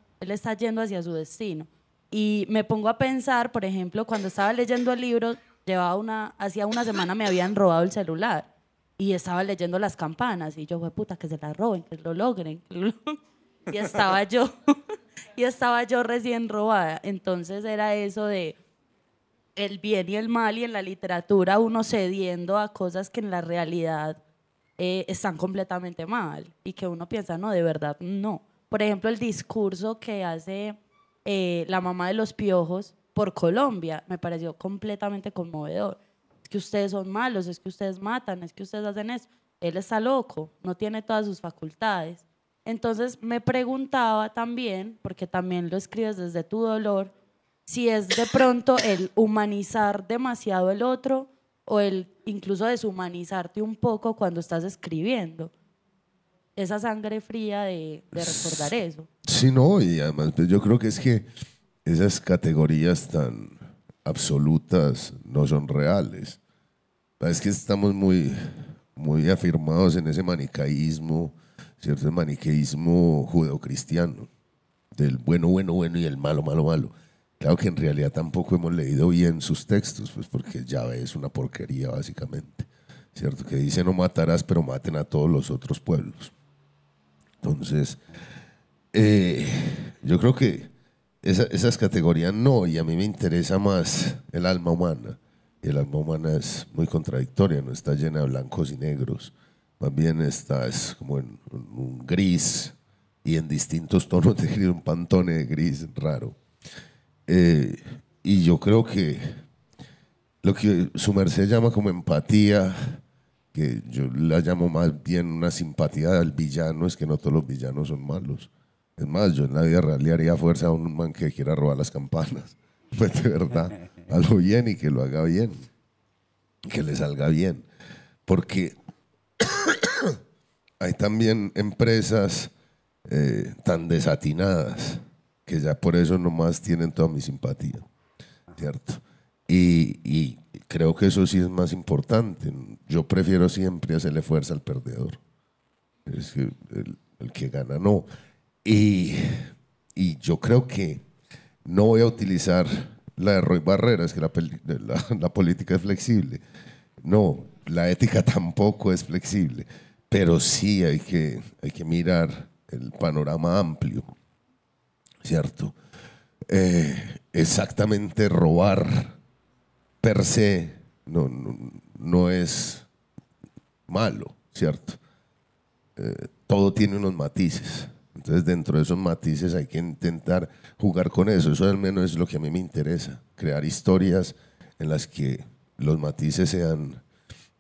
yendo hacia su destino. Y me pongo a pensar, por ejemplo, cuando estaba leyendo el libro, hacía una semana me habían robado el celular y estaba leyendo las campanas y yo, puta, que se la roben, que lo logren. Y estaba yo recién robada. Entonces era eso de el bien y el mal, y en la literatura uno cediendo a cosas que en la realidad están completamente mal y que uno piensa, no, de verdad, no. Por ejemplo, el discurso que hace la mamá de los Piojos por Colombia me pareció completamente conmovedor. Es que ustedes son malos, es que ustedes matan, es que ustedes hacen eso. Él está loco, no tiene todas sus facultades. Entonces me preguntaba también, porque también lo escribes desde tu dolor, si es de pronto el humanizar demasiado el otro o el incluso deshumanizarte un poco cuando estás escribiendo. Esa sangre fría de recordar eso. Sí, no, y además yo creo que es que esas categorías tan absolutas no son reales. Es que estamos muy afirmados en ese manicaísmo, ¿cierto? El maniqueísmo judeocristiano, del bueno, bueno, bueno y el malo, malo, malo. Claro que en realidad tampoco hemos leído bien sus textos, pues porque Yahvé es una porquería básicamente, ¿cierto? Que dice no matarás, pero maten a todos los otros pueblos. Entonces, Yo creo que esas categorías no, y a mí me interesa más el alma humana. Y el alma humana es muy contradictoria, no está llena de blancos y negros, más bien es como en un gris y en distintos tonos de gris, un pantone de gris raro. Y yo creo que lo que su merced llama como empatía, que yo la llamo más bien una simpatía al villano, es que no todos los villanos son malos. Es más, yo en la vida real le haría fuerza a un man que quiera robar las campanas. Pues de verdad, hazlo bien y que lo haga bien. Que le salga bien. Porque hay también empresas tan desatinadas que ya por eso nomás tienen toda mi simpatía. ¿Cierto? Y creo que eso sí es más importante. Yo prefiero siempre hacerle fuerza al perdedor. Es que el que gana no. Y yo creo que no voy a utilizar la de Roy Barreras, que la política es flexible. No, la ética tampoco es flexible, pero sí hay que mirar el panorama amplio, ¿cierto? Exactamente robar per se no es malo, ¿cierto? Todo tiene unos matices. Entonces, dentro de esos matices hay que intentar jugar con eso. Eso al menos es lo que a mí me interesa, crear historias en las que los matices sean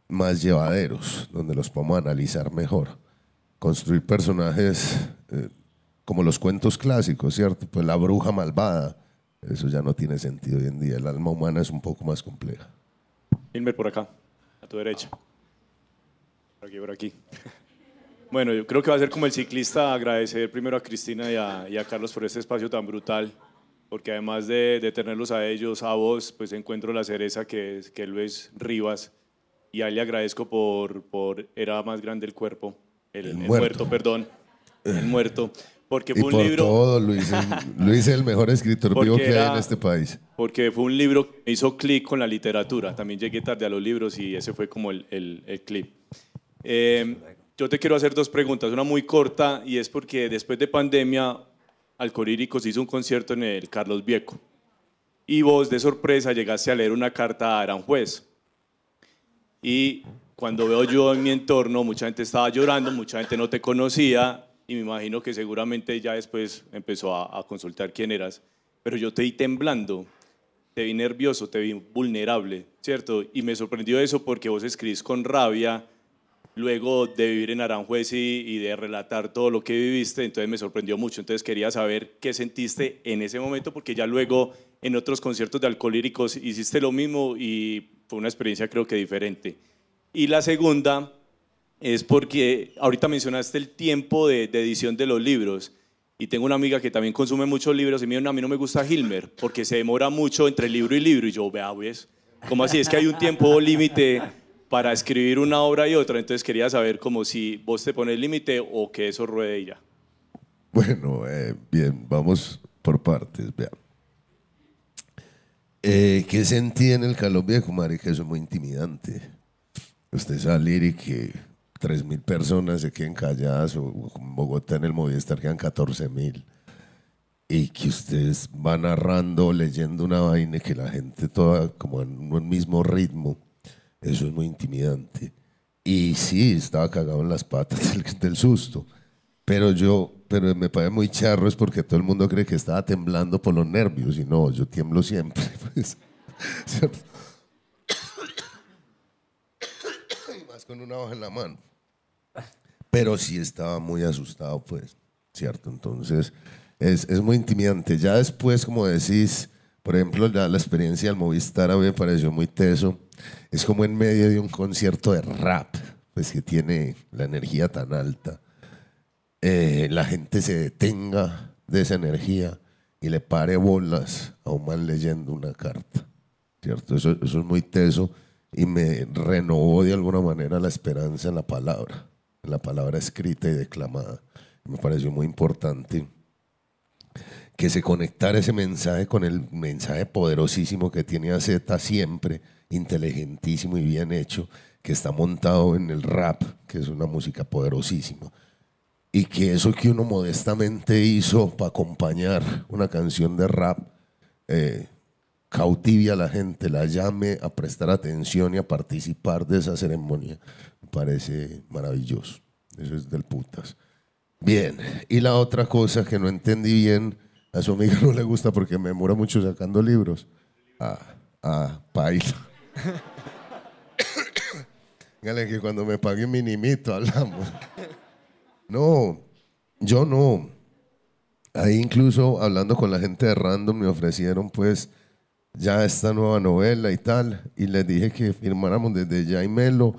más llevaderos, donde los podamos analizar mejor. Construir personajes como los cuentos clásicos, ¿cierto? Pues la bruja malvada, eso ya no tiene sentido hoy en día. El alma humana es un poco más compleja. Hilmer, por acá, a tu derecha. Por aquí. Bueno, yo creo que va a ser como el ciclista agradecer primero a Cristina y a Carlos por este espacio tan brutal, porque además de tenerlos a ellos, a vos, pues encuentro la cereza que es Luis Rivas, y a él le agradezco por Era más grande el cuerpo, el muerto, perdón, el muerto, porque fue y un por libro... todo, Luis es el mejor escritor vivo que hay en este país. Porque fue un libro que me hizo clic con la literatura, también llegué tarde a los libros y ese fue como el clip. Yo te quiero hacer dos preguntas, una muy corta, y es porque después de pandemia Alcolíricos hizo un concierto en el Carlos Bieco y vos de sorpresa llegaste a leer una carta a Aranjuez, y cuando veo yo en mi entorno mucha gente estaba llorando, mucha gente no te conocía y me imagino que seguramente ya después empezó a consultar quién eras, pero yo te vi temblando, te vi nervioso, te vi vulnerable, ¿cierto? Y me sorprendió eso porque vos escribís con rabia luego de vivir en Aranjuez y de relatar todo lo que viviste, entonces me sorprendió mucho. Entonces quería saber qué sentiste en ese momento, porque ya luego en otros conciertos de Alcolíricos hiciste lo mismo y fue una experiencia creo que diferente. Y la segunda es porque ahorita mencionaste el tiempo de edición de los libros, y tengo una amiga que también consume muchos libros y me dijo, no, a mí no me gusta Hilmer porque se demora mucho entre libro y libro, y yo, vea, ¿ves? ¿Cómo así? Es que hay un tiempo límite para escribir una obra y otra, entonces quería saber como si vos te pones límite o que eso ruede y ya. Bueno, bien, vamos por partes, vean. ¿Qué sentí en el Carlos Viejo, marica? Eso es muy intimidante. Usted salir y que 3.000 personas se queden calladas, o en Bogotá en el Movistar quedan 14.000, y que ustedes van narrando, leyendo una vaina y que la gente toda como en un mismo ritmo. Eso es muy intimidante. Y sí, estaba cagado en las patas del susto. Pero me parece muy charro es porque todo el mundo cree que estaba temblando por los nervios. Y no, yo tiemblo siempre. Pues, ¿cierto? Y más con una hoja en la mano. Pero sí estaba muy asustado, pues, ¿cierto? Entonces, es muy intimidante. Ya después, como decís, por ejemplo, la experiencia del Movistar a mí me pareció muy teso. Es como en medio de un concierto de rap, pues que tiene la energía tan alta. La gente se detenga de esa energía y le pare bolas a un man leyendo una carta, ¿cierto? Eso es muy teso y me renovó de alguna manera la esperanza en la palabra escrita y declamada. Me pareció muy importante que se conectara ese mensaje con el mensaje poderosísimo que tiene AZ siempre, inteligentísimo y bien hecho, que está montado en el rap, que es una música poderosísima. y que eso que uno modestamente hizo para acompañar una canción de rap cautive a la gente, la llame a prestar atención y a participar de esa ceremonia. Me parece maravilloso. Eso es del putas. Bien, y la otra cosa que no entendí bien, a su amiga no le gusta porque me demora mucho sacando libros. Paila. Dígale que cuando me pague un minimito hablamos. No, yo no. Ahí incluso hablando con la gente de Random me ofrecieron pues ya esta nueva novela y tal, y les dije que firmáramos desde ya y Melo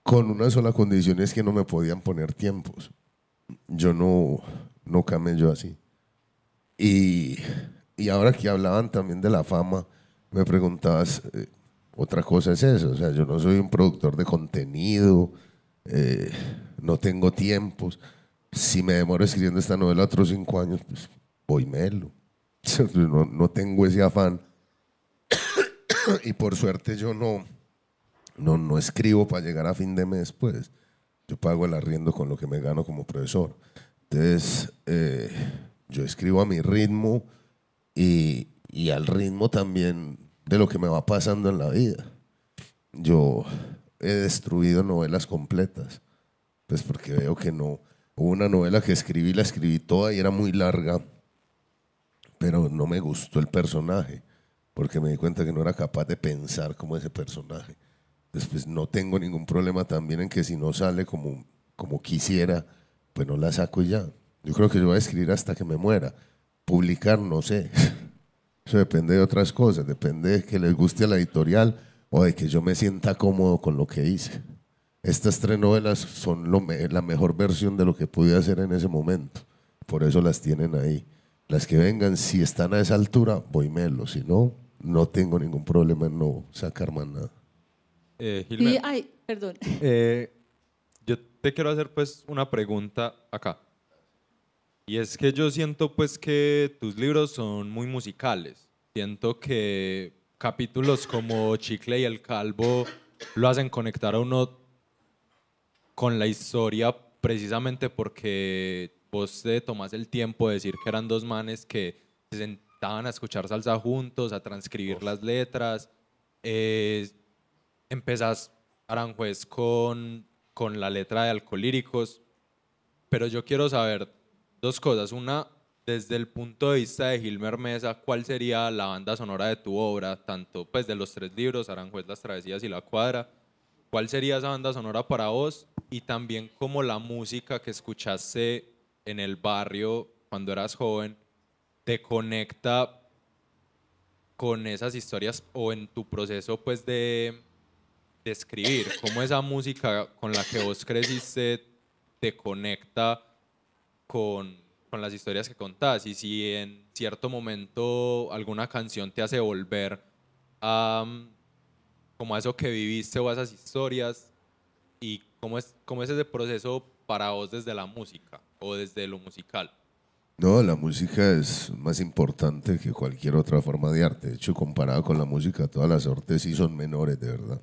con una sola condición, es que no me podían poner tiempos. Yo no camello así. Y ahora que hablaban también de la fama, me preguntabas, otra cosa es eso, o sea, yo no soy un productor de contenido, no tengo tiempos. Si me demoro escribiendo esta novela otros 5 años, pues voy Melo. No tengo ese afán. Y por suerte yo no escribo para llegar a fin de mes, pues. Yo pago el arriendo con lo que me gano como profesor. Entonces, yo escribo a mi ritmo y al ritmo también de lo que me va pasando en la vida. Yo he destruido novelas completas, pues porque veo que no. Hubo una novela que escribí, la escribí toda y era muy larga, pero no me gustó el personaje, porque me di cuenta que no era capaz de pensar como ese personaje. Después no tengo ningún problema también en que si no sale como quisiera, pues no la saco y ya. Yo creo que yo voy a escribir hasta que me muera. Publicar, no sé. Eso depende de otras cosas, depende de que les guste a la editorial o de que yo me sienta cómodo con lo que hice. Estas 3 novelas son la mejor versión de lo que pude hacer en ese momento. Por eso las tienen ahí. Las que vengan, si están a esa altura, voy Melo. Si no, no tengo ningún problema en no sacar más nada. Hilmer, Ay, perdón. yo te quiero hacer pues una pregunta acá. Y es que yo siento pues que tus libros son muy musicales. Siento que capítulos como Chicle y el Calvo lo hacen conectar a uno con la historia precisamente porque vos te tomás el tiempo de decir que eran 2 manes que se sentaban a escuchar salsa juntos, a transcribir las letras. Empezás Aranjuez con la letra de Alcolíricos, pero yo quiero saber 2 cosas. Una, desde el punto de vista de Hilmer Mesa, ¿cuál sería la banda sonora de tu obra? Tanto pues de los 3 libros, Aranjuez, Las Travesías y La Cuadra. ¿Cuál sería esa banda sonora para vos? Y también como la música que escuchaste en el barrio cuando eras joven te conecta con esas historias o en tu proceso pues de escribir. ¿Cómo esa música con la que vos creciste te conecta con las historias que contás? Y si en cierto momento alguna canción te hace volver a como a eso que viviste o a esas historias, y cómo es ese proceso para vos desde la música o desde lo musical. No, la música es más importante que cualquier otra forma de arte. De hecho, comparado con la música, todas las artes sí son menores, de verdad.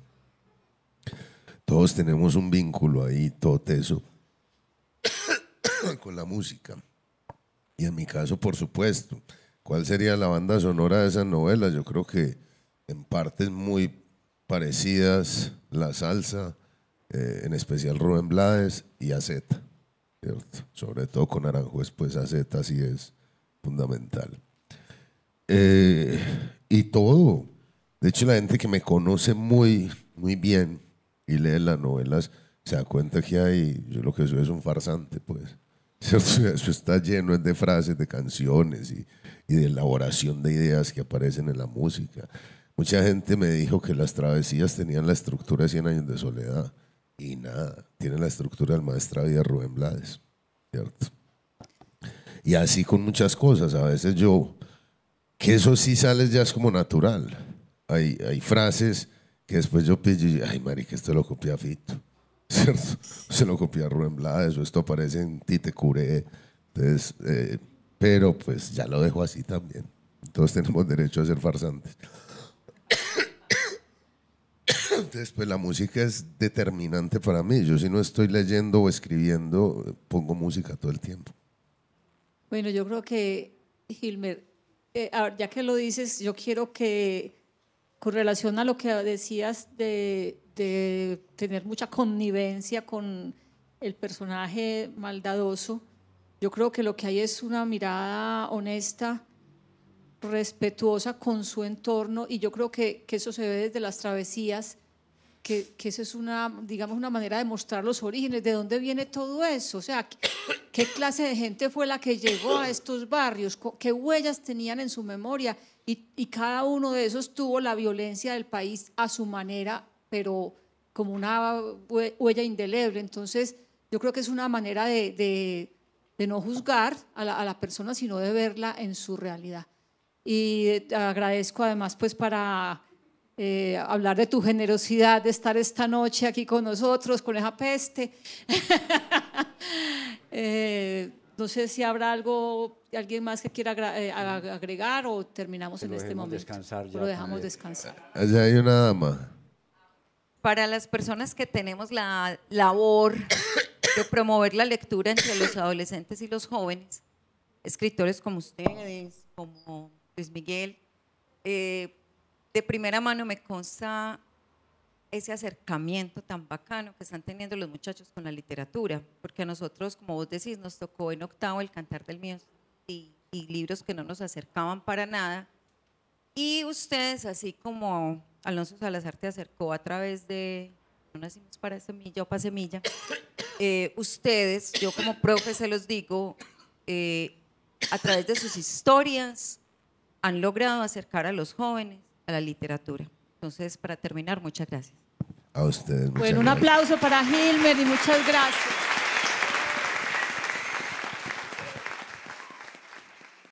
Todos tenemos un vínculo ahí, todo teso, con la música. Y en mi caso, por supuesto. ¿Cuál sería la banda sonora de esas novelas? Yo creo que en partes muy parecidas, la salsa, en especial Rubén Blades y AZ, ¿cierto? Sobre todo con Aranjuez, pues AZ sí es fundamental. Y todo. De hecho, la gente que me conoce muy bien y lee las novelas se da cuenta que yo lo que soy es un farsante, pues. ¿Cierto? Eso está lleno de frases, de canciones y de elaboración de ideas que aparecen en la música. Mucha gente me dijo que Las Travesías tenían la estructura de 100 años de soledad y nada, tienen la estructura del Maestra Vida Rubén Blades, ¿cierto? Y así con muchas cosas, a veces que eso sí sale ya es como natural. Hay frases que después yo pillo y ay marica, esto lo copié a Fito, ¿cierto? Se lo copié a Rubén Blades, o esto aparece en Tite Curé, entonces, pero pues ya lo dejo así también. Todos tenemos derecho a ser farsantes. Entonces, pues la música es determinante para mí. Yo si no estoy leyendo o escribiendo, pongo música todo el tiempo. Bueno, yo creo que, Hilmer, ya que lo dices, yo quiero que, con relación a lo que decías de tener mucha connivencia con el personaje maldadoso, yo creo que lo que hay es una mirada honesta, respetuosa con su entorno, y yo creo que eso se ve desde las travesías, que eso es una, digamos, una manera de mostrar los orígenes, de dónde viene todo eso, o sea, qué clase de gente fue la que llegó a estos barrios, qué huellas tenían en su memoria, y cada uno de esos tuvo la violencia del país a su manera, pero como una huella indeleble. Entonces yo creo que es una manera de no juzgar a la persona, sino de verla en su realidad. Y agradezco además pues para hablar de tu generosidad de estar esta noche aquí con nosotros, con esa peste. No sé si habrá alguien más que quiera agregar o terminamos en este momento. Lo dejamos descansar. Allá hay una dama. Para las personas que tenemos la labor de promover la lectura entre los adolescentes y los jóvenes, escritores como ustedes, como Luis Miguel, de primera mano me consta ese acercamiento tan bacano que están teniendo los muchachos con la literatura, porque a nosotros, como vos decís, nos tocó en octavo El Cantar del Mío y libros que no nos acercaban para nada, y ustedes, así como Alonso Salazar te acercó a través de No nacimos para semilla o para semilla, ustedes, yo como profe se los digo, a través de sus historias han logrado acercar a los jóvenes a la literatura. Entonces, para terminar, muchas gracias. A ustedes. Bueno, un aplauso para Hilmer y muchas gracias.